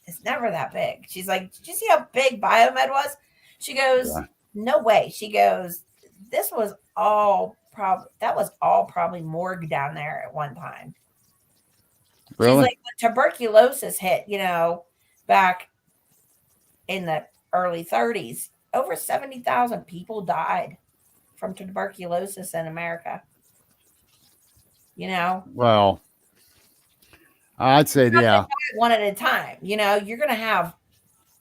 is never that big. She's like, did you see how big biomed was? She goes, Yeah. no way. She goes, this was all probably morgue down there at one time. Really? She's like, when tuberculosis hit, back in the early 30s, over 70,000 people died from tuberculosis in America. Well, I'd say, yeah. One at a time. You're going to have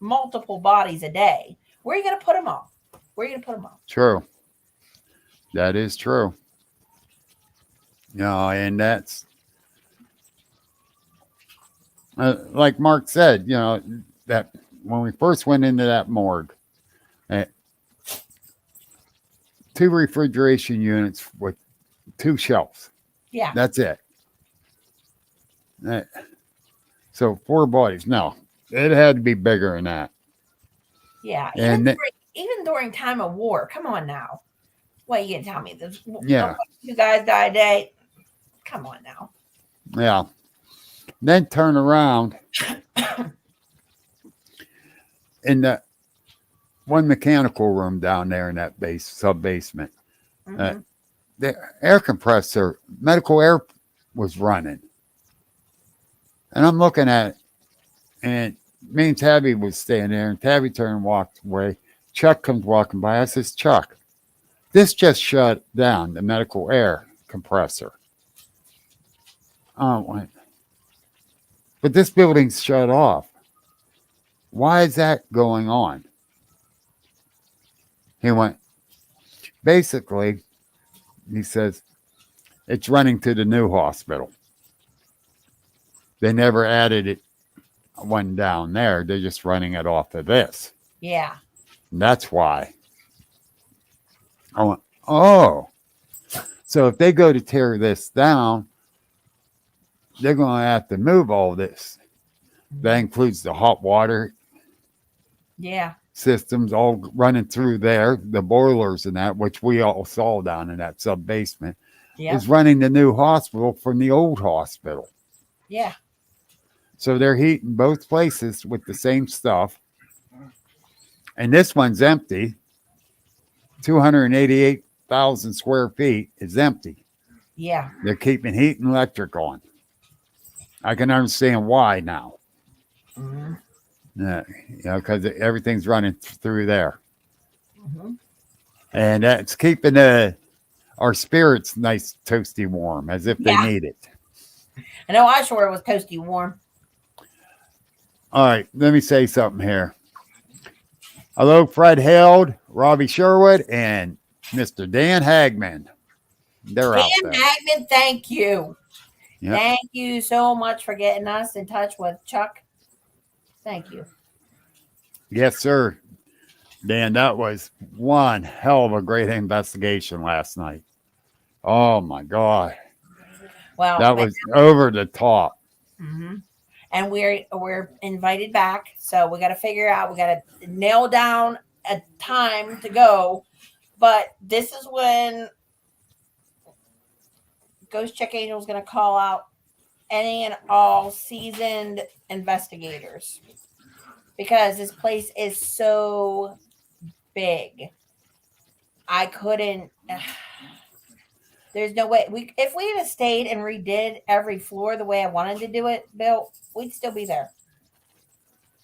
multiple bodies a day. Where are you going to put them all? True. That is true. And that's like Mark said, that when we first went into that morgue, 2 refrigeration units with 2 shelves. Yeah. That's it. So 4 bodies. No, it had to be bigger than that. Yeah. And even during time of war, come on now. What are you going to tell me? Yeah. You guys died today. Come on now. Yeah. Then turn around in the one mechanical room down there in that sub basement. Mhm. The air compressor, medical air was running. And I'm looking at it, and me and Tabby was staying there, and Tabby turned and walked away. Chuck comes walking by. I says, Chuck, this just shut down, the medical air compressor. But this building's shut off. Why is that going on? He went, basically, he says, it's running to the new hospital. They never added it one down there. They're just running it off of this. Yeah. And that's why. I went, oh. So if they go to tear this down, they're going to have to move all this. That includes the hot water Yeah. systems all running through there, the boilers and that, which we all saw down in that sub basement, Yeah. is running the new hospital from the old hospital. Yeah. So they're heating both places with the same stuff. And this one's empty. 288,000 square feet is empty. Yeah. They're keeping heat and electric on. I can understand why now. Mm-hmm. Yeah, because everything's running through there. Mm-hmm. And that's keeping our spirits nice, toasty warm, as if they need it. I know I sure it was toasty warm. All right, let me say something here. Hello, Fred Held, Robbie Sherwood, and Mr. Dan Hagman. They're out Dan there. Hagman, thank you. Yep. Thank you so much for getting us in touch with Chuck. Thank you. Yes, sir. Dan, that was one hell of a great investigation last night. Oh, my God. Well, That was over the top. Mm-hmm. And we're invited back, so we got to figure out. We got to nail down a time to go. But this is when Ghost Check Angel is going to call out any and all seasoned investigators because this place is so big. I couldn't. There's no way if we had stayed and redid every floor the way I wanted to do it, Bill, we'd still be there.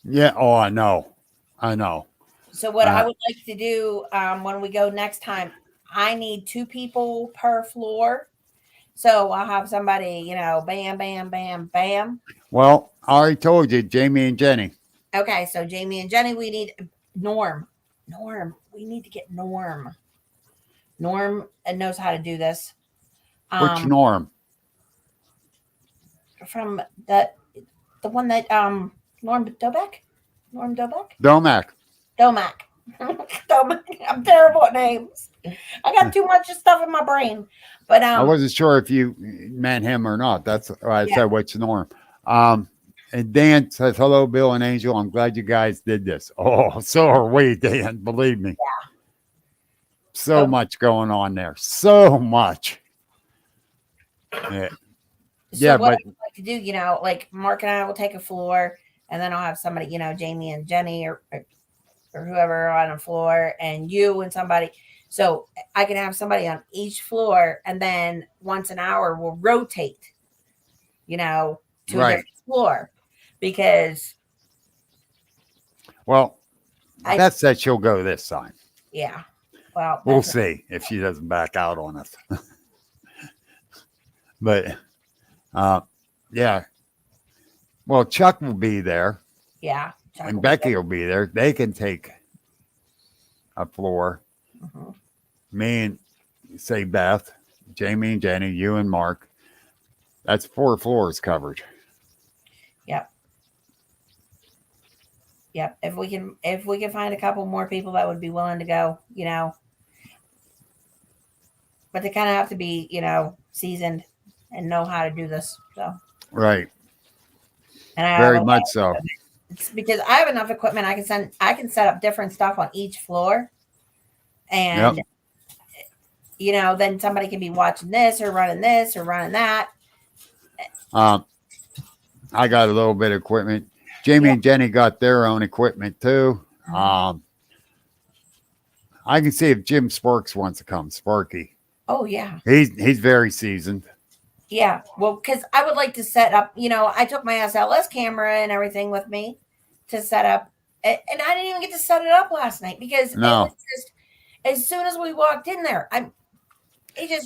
Yeah. Oh, I know. So what I would like to do when we go next time, I need 2 people per floor. So I'll have somebody, bam, bam, bam, bam. Well, I already told you, Jamie and Jenny. Okay, so Jamie and Jenny, we need Norm. We need to get Norm. Norm knows how to do this. Which Norm? From the one that Norm Domack? Domack. I'm terrible at names. I got too much stuff in my brain. But I wasn't sure if you meant him or not. That's why I said which Norm. And Dan says, hello, Bill and Angel. I'm glad you guys did this. Oh, so are we, Dan. Believe me. Yeah. So much going on there. So much. Yeah. So what I would like to do, like Mark and I will take a floor, and then I'll have somebody, Jamie and Jenny or whoever on a floor, and you and somebody. So I can have somebody on each floor, and then once an hour we'll rotate, to a different floor, because. Well, that said she'll go this time. Yeah. Well, we'll see if she doesn't back out on us. But, yeah. Well, Chuck will be there. Yeah. And Becky will be there. They can take a floor. Mm-hmm. Me and, say, Beth, Jamie and Jenny, you and Mark. That's 4 floors covered. Yep. If we can find a couple more people that would be willing to go, but they kind of have to be, seasoned and know how to do this. So right. And I very much so. It's because I have enough equipment. I can set up different stuff on each floor, and then somebody can be watching this or running that. I got a little bit of equipment. Jamie and Jenny got their own equipment too. I can see if Jim Sparks wants to come. Sparky. Oh yeah. He's very seasoned. Yeah. Well, because I would like to set up. I took my SLS camera and everything with me to set up, and I didn't even get to set it up last night because it was just as soon as we walked in there, Do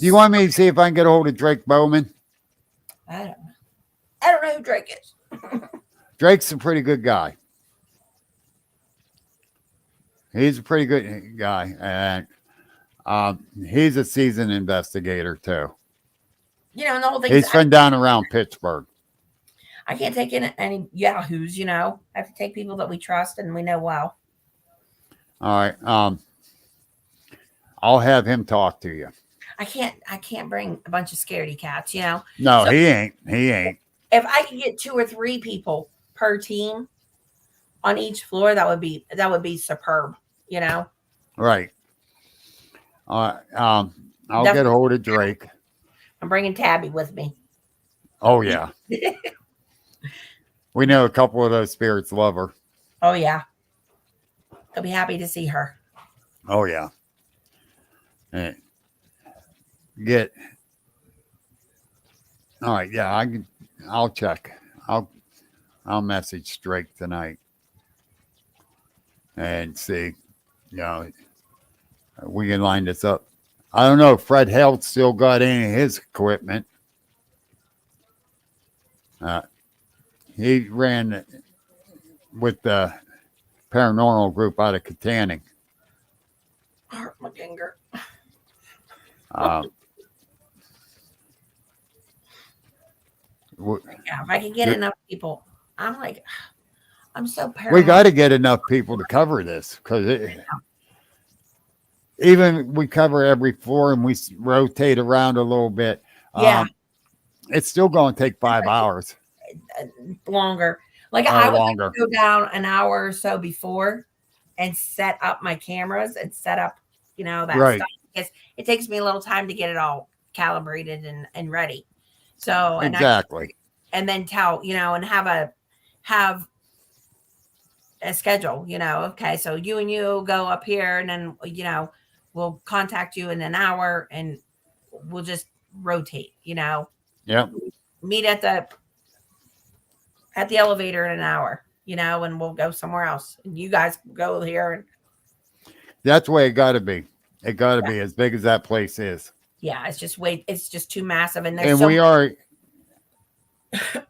you want me to see if I can get a hold of Drake Bowman? I don't know who Drake is. Drake's a pretty good guy. He's a pretty good guy, and he's a seasoned investigator too. And the whole thing. He's been down around Pittsburgh. I can't take in any yahoos. I have to take people that we trust and we know well. All right. I'll have him talk to you. I can't bring a bunch of scaredy cats. No, so, he ain't. If I could get 2 or 3 people per team on each floor, that would be superb. Right. I'll get a hold of Drake. I'm bringing Tabby with me. Oh yeah. We know a couple of those spirits love her. Oh yeah, they'll be happy to see her. Oh yeah. And all right. Yeah, I'll check. I'll message Drake tonight and see. You know, we can line this up. I don't know if Fred Held still got any of his equipment. He ran with the paranormal group out of Katanning. Hurt my finger. Yeah, if I could get enough people, I'm so paranoid. We got to get enough people to cover this because even we cover every floor and we rotate around a little bit. Yeah. It's still going to take 5 hours. Longer. Like I was longer. Go down an hour or so before and set up my cameras and set up, that stuff. Because it takes me a little time to get it all calibrated and ready. So exactly. And then and have a schedule, okay, so you and you go up here and then, we'll contact you in an hour and we'll just rotate, Yeah. Meet at the elevator in an hour, and we'll go somewhere else. And you guys go here. And that's the way it got to be. It got to be as big as that place is. Yeah, it's just too massive. And we are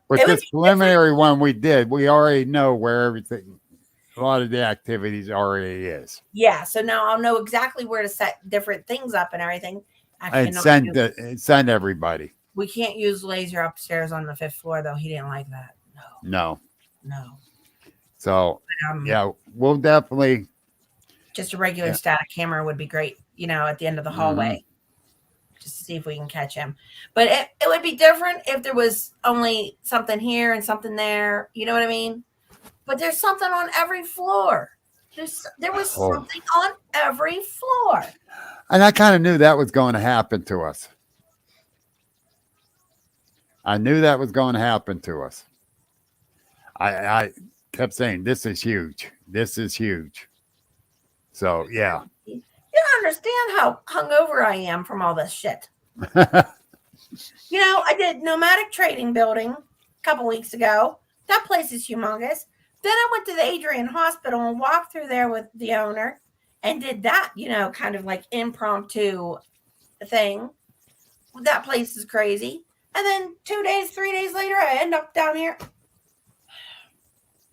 with this preliminary one we did. We already know where everything. A lot of the activities already is. Yeah, so now I'll know exactly where to set different things up and everything. And send everybody. We can't use laser upstairs on the 5th floor, though. He didn't like that. No. So, yeah, we'll definitely. Just a regular static camera would be great, at the end of the hallway. Just to see if we can catch him. But it would be different if there was only something here and something there. You know what I mean? But there's something on every floor. There was something on every floor. And I kind of knew that was going to happen to us. I knew that was going to happen to us. I kept saying, this is huge. This is huge. So, yeah. You don't understand how hungover I am from all this shit. I did Nomadic Trading Building a couple weeks ago. That place is humongous. Then I went to the Adrian Hospital and walked through there with the owner and did that, kind of like impromptu thing. That place is crazy. And then 3 days later, I end up down here.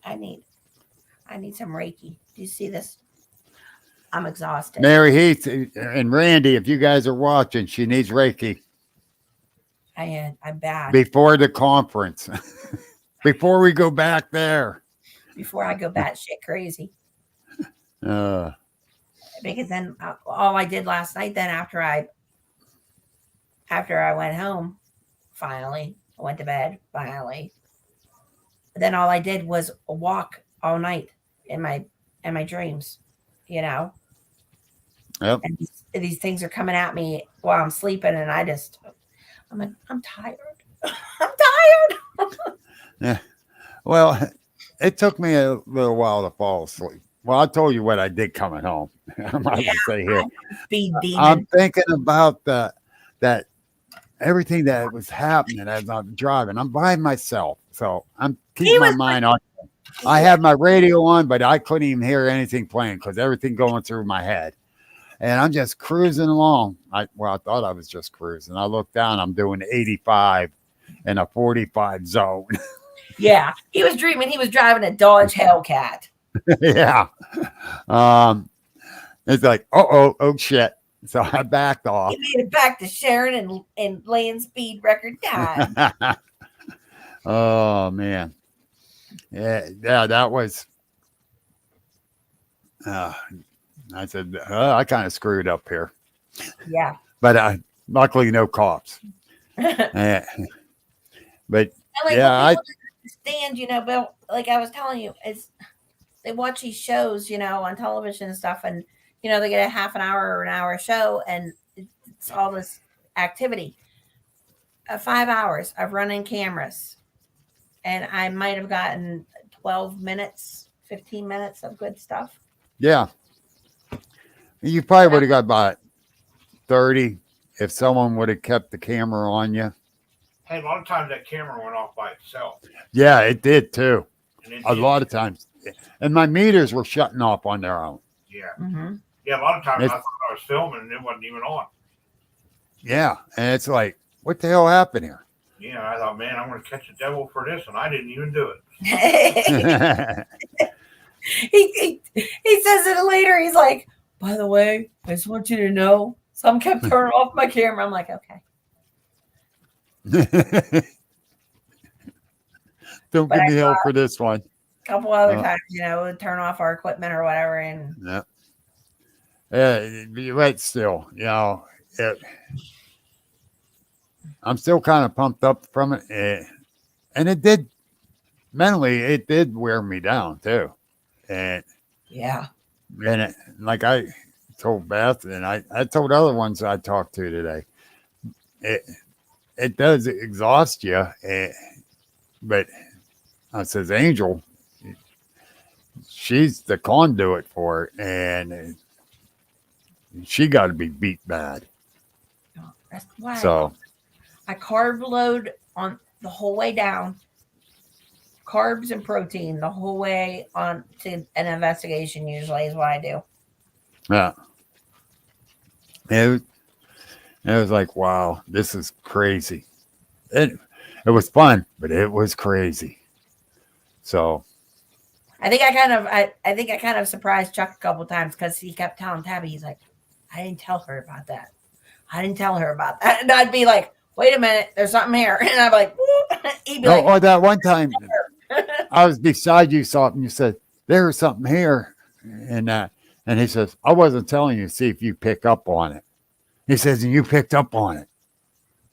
I need some Reiki. Do you see this? I'm exhausted. Mary Heath and Randy, if you guys are watching, she needs Reiki. I'm bad. Before the conference. Before we go back there. Before I go batshit crazy. Because then all I did last night, then after I went home, finally, I went to bed, finally. Then all I did was walk all night in my dreams, Yep. And these things are coming at me while I'm sleeping, and I'm tired. I'm tired. Yeah. Well, it took me a little while to fall asleep. Well, I told you what I did coming home. I'm not gonna say here. I'm thinking about that everything that was happening as I'm driving. I'm by myself, so I'm keeping my mind on. I had my radio on, but I couldn't even hear anything playing because everything going through my head. And I'm just cruising along. I thought I was just cruising. I looked down. I'm doing 85 in a 45 zone. Yeah, he was dreaming he was driving a Dodge Hellcat. Yeah. It's like, oh shit. So I backed off. He made it back to Sharon and land speed record time. Oh man. Yeah, that was I said, I kind of screwed up here. Yeah. But luckily no cops. But I understand, Bill, like I was telling you, is they watch these shows, on television and stuff, and they get a half an hour or an hour show, and it's all this activity. 5 hours of running cameras and I might have gotten 12 minutes, 15 minutes of good stuff. Yeah. You probably would have got about 30 if someone would have kept the camera on you. Hey, a lot of times that camera went off by itself. Yeah, it did too. And it A did. lot of times. And my meters were shutting off on their own. Yeah. Mm-hmm. Yeah, a lot of times It's- I thought I was filming and it wasn't even on. Yeah. And it's like, what the hell happened here? Yeah, I thought, man, I'm going to catch the devil for this, and I didn't even do it. he says it later. He's like, by the way, I just want you to know, some kept turning off my camera. I'm like, okay. Don't But give I me hell for this one. A couple other times, we'd turn off our equipment or whatever. And Yeah. But still, I'm still kind of pumped up from it. And it did, mentally, it did wear me down too. And yeah. Like I told Beth, and I told other ones I talked to today, it does exhaust you. But I says, Angel, she's the conduit for it, and she got to be beat bad. That's why So I carb load on the whole way down, carbs and protein the whole way on to an investigation. Usually is what I do. yeah, it was like, wow, this is crazy. It was fun, but it was crazy. So I think I kind of surprised Chuck a couple times because he kept telling Tabby, he's like, I didn't tell her about that. And I'd be like, wait a minute, there's something here. And I'm like, he'd be like, or that one time I was beside you, and you said, there's something here. And he says, I wasn't telling you to see if you pick up on it. He says, and you picked up on it.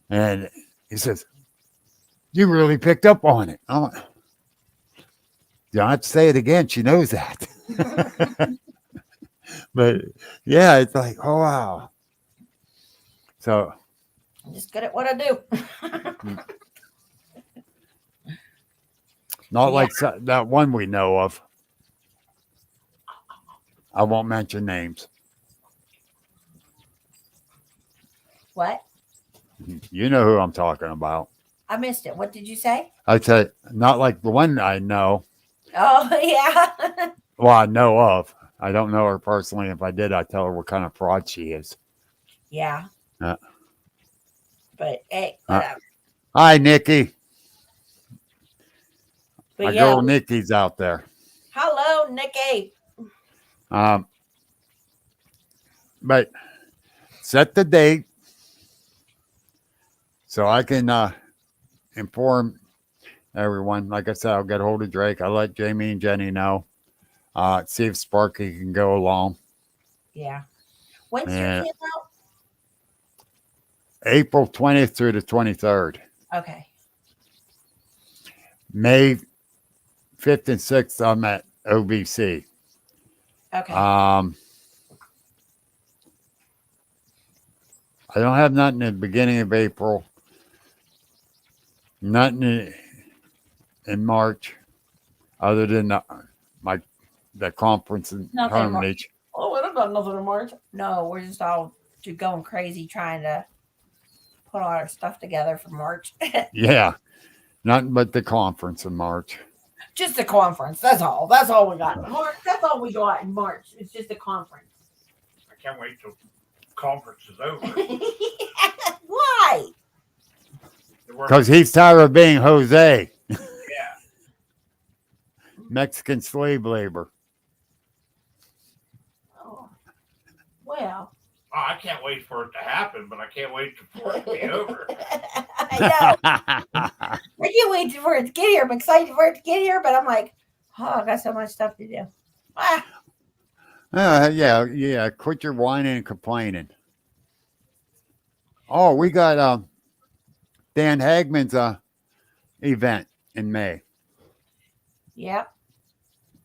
And he says, you really picked up on it. I'm like, you don't have to say it again. She knows that. But yeah, it's like, oh, wow. So I'm just good at what I do. not like that one we know of. I won't mention names. What? You know who I'm talking about. I missed it. What did you say? I said, not like the one I know. Oh, yeah. Well, I know of. I don't know her personally. If I did, I'd tell her what kind of fraud she is. Yeah. But hey, whatever. Hi, Nikki. But My yeah, girl Nikki's out there. hello, Nikki. But set the date so I can inform everyone. Like I said, I'll get a hold of Drake. I'll let Jamie and Jenny know. See if Sparky can go along. Yeah. When's your Yeah. camp out? April 20th through the 23rd. Okay. May 5th and 6th, I'm at OBC. Okay. I don't have nothing at the beginning of April. Nothing in March, other than the conference in Nothing in March. Hermitage. Oh, we don't got nothing in March. No, we're just all going crazy trying to put all our stuff together for March. Yeah, nothing but the conference in March. Just a conference. That's all. That's all we got. March. That's all we got in March. It's just a conference. I can't wait till conference is over. Why? Because he's tired of being Jose, Yeah. Mexican slave labor. Oh. Well. Oh, I can't wait for it to happen, but I can't wait for it to be over. I know. I can't wait for it to get here. I'm excited for it to get here, but I'm like, oh, I got so much stuff to do. Ah. Yeah. Quit your whining and complaining. Oh, we got Dan Hagman's event in May Yep.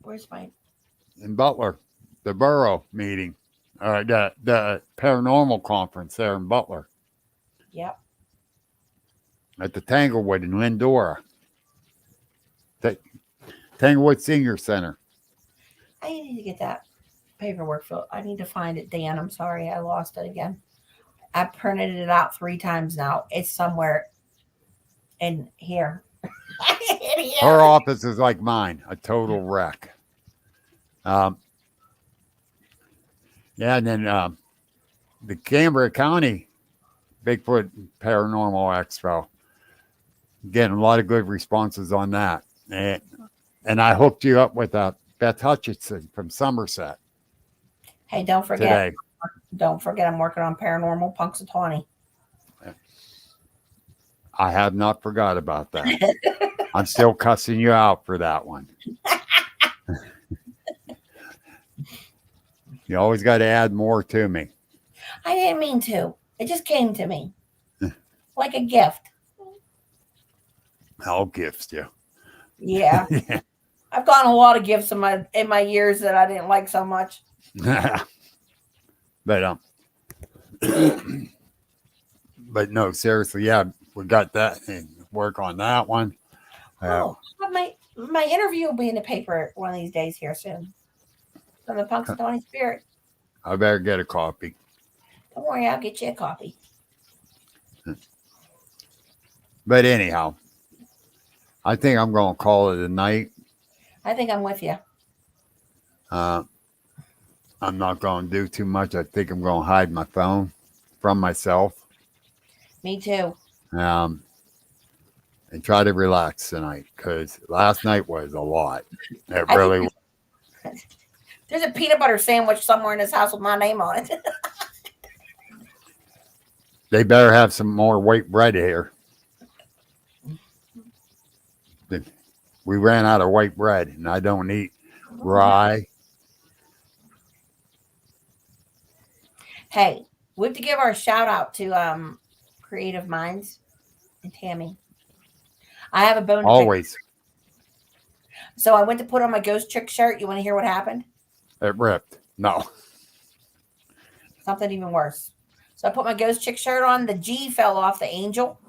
Where's my? in Butler, the borough meeting, the paranormal conference there in Butler Yep. at the Tanglewood in Lindora. Tanglewood Senior Center. I need to get that paperwork filled. I need to find it, Dan. I'm sorry, I lost it again. I printed it out 3 times now. It's somewhere in here. Her office is like mine, a total wreck. Yeah, and then the Canberra County Bigfoot Paranormal Expo. Getting a lot of good responses on that. And I hooked you up with Beth Hutchinson from Somerset. Hey, don't forget. Today. Don't forget, I'm working on Paranormal Punxsutawney. I have not forgot about that. I'm still cussing you out for that one. You always got to add more to me. I didn't mean to. It just came to me like a gift. I'll gift you. Yeah. I've gotten a lot of gifts in my years that I didn't like so much. But but no, seriously, yeah, we got that and work on that one. But my interview will be in the paper one of these days here soon. From the Punxsutawney Spirit. I better get a copy. Don't worry, I'll get you a copy. But anyhow, I think I'm going to call it a night. I think I'm with you. I'm not going to do too much. I think I'm going to hide my phone from myself. Me too. And try to relax tonight because last night was a lot. It really was. There's a peanut butter sandwich somewhere in this house with my name on it. They better have some more white bread here. We ran out of white bread, and I don't eat rye. Hey, we have to give our shout out to Creative Minds and Tammy. I have a bone to pick. Always. So I went to put on my Ghost Chick shirt. You want to hear what happened? It ripped. No. Something even worse. So I put my Ghost Chick shirt on. The G fell off the angel.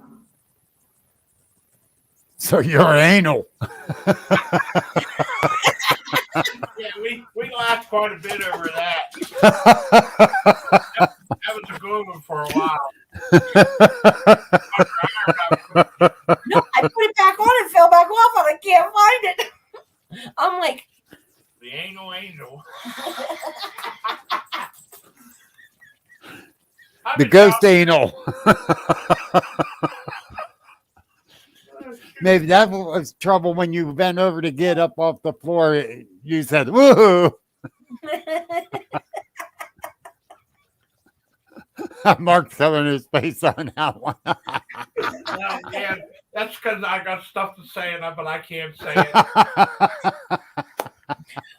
So you're anal. Yeah, we laughed quite a bit over that. That was a good one for a while. No, I put it back on and fell back off, and I can't find it. I'm like, The anal angel. The ghost anal. Maybe that was trouble when you bent over to get up off the floor. You said, woohoo. Mark's covering his face on that one. No, man, that's because I got stuff to say, but I can't say it.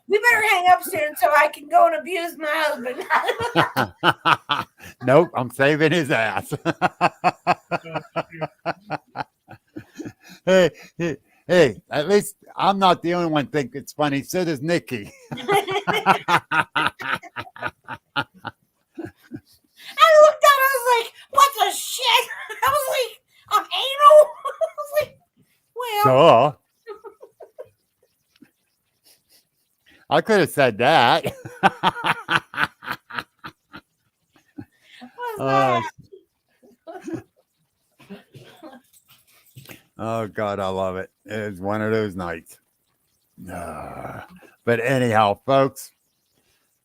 we better hang up soon so I can go and abuse my husband. Nope, I'm saving his ass. Hey, at least I'm not the only one think it's funny. So does Nikki. I looked down, I was like, what the shit? I was like, I'm anal? I was like, well. So, I could have said that. Oh, God, I love it. It's one of those nights. But anyhow, folks,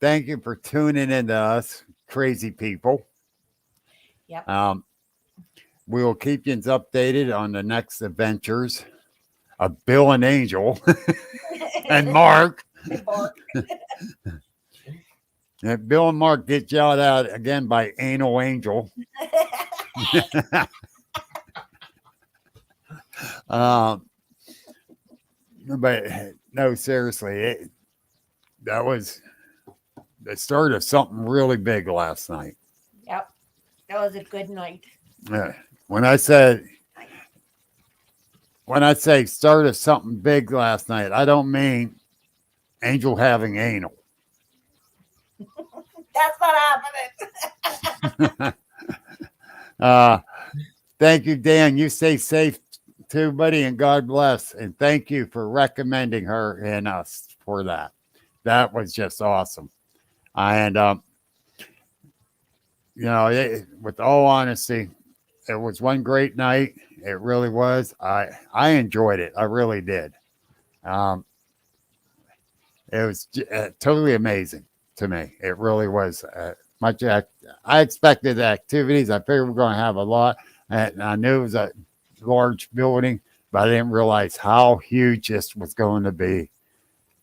thank you for tuning in to us, crazy people. Yep. We will keep you updated on the next adventures of Bill and Angel and Mark. And Bill and Mark get yelled out again by Anal Angel. But no, seriously, that was the start of something really big last night. Yep. That was a good night. Yeah. When I say start of something big last night, I don't mean Angel having anal. That's not happening. Thank you, Dan. You stay safe too, buddy, and God bless. And thank you for recommending her and us for that. That was just awesome. And, with all honesty, it was one great night. It really was. I enjoyed it. I really did. It was totally amazing to me. It really was. I expected activities. I figured we're going to have a lot. And I knew it was a large building, but I didn't realize how huge this was going to be.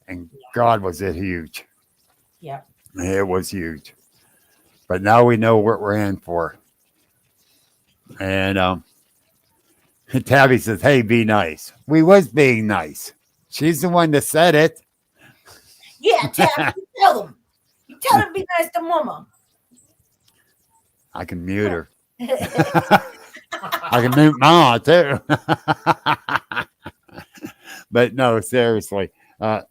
And God, was it huge. Yeah. It was huge. But now we know what we're in for. And Tabby says, hey, be nice. We was being nice. She's the one that said it. Yeah, Tabby, you tell them. You tell them to be nice to Mama. I can mute her. I can mute Ma, too. But no, seriously. I'm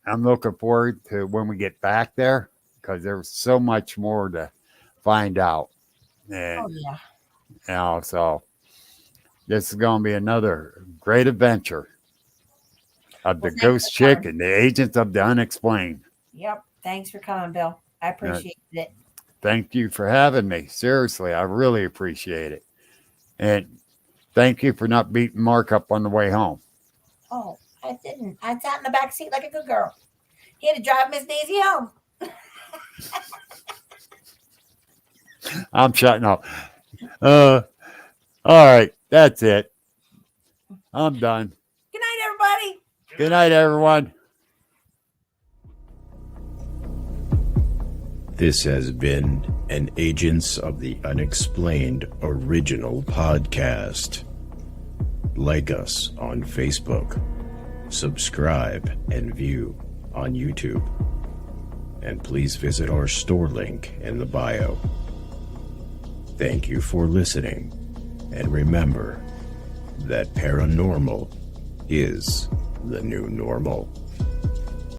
looking forward to when we get back there because there's so much more to find out. And, so this is going to be another great adventure of the ghost chick and the agents of the unexplained. Yep. Thanks for coming, Bill. I appreciate it. Thank you for having me. Seriously, I really appreciate it. And thank you for not beating Mark up on the way home. Oh, I didn't. I sat in the back seat like a good girl. He had to drive Miss Daisy home. I'm shutting up. All right. That's it. I'm done. Good night, everybody. Good night, everyone. This has been an Agents of the Unexplained original podcast. Like us on Facebook. Subscribe and view on YouTube. And please visit our store link in the bio. Thank you for listening. And remember that paranormal is the new normal.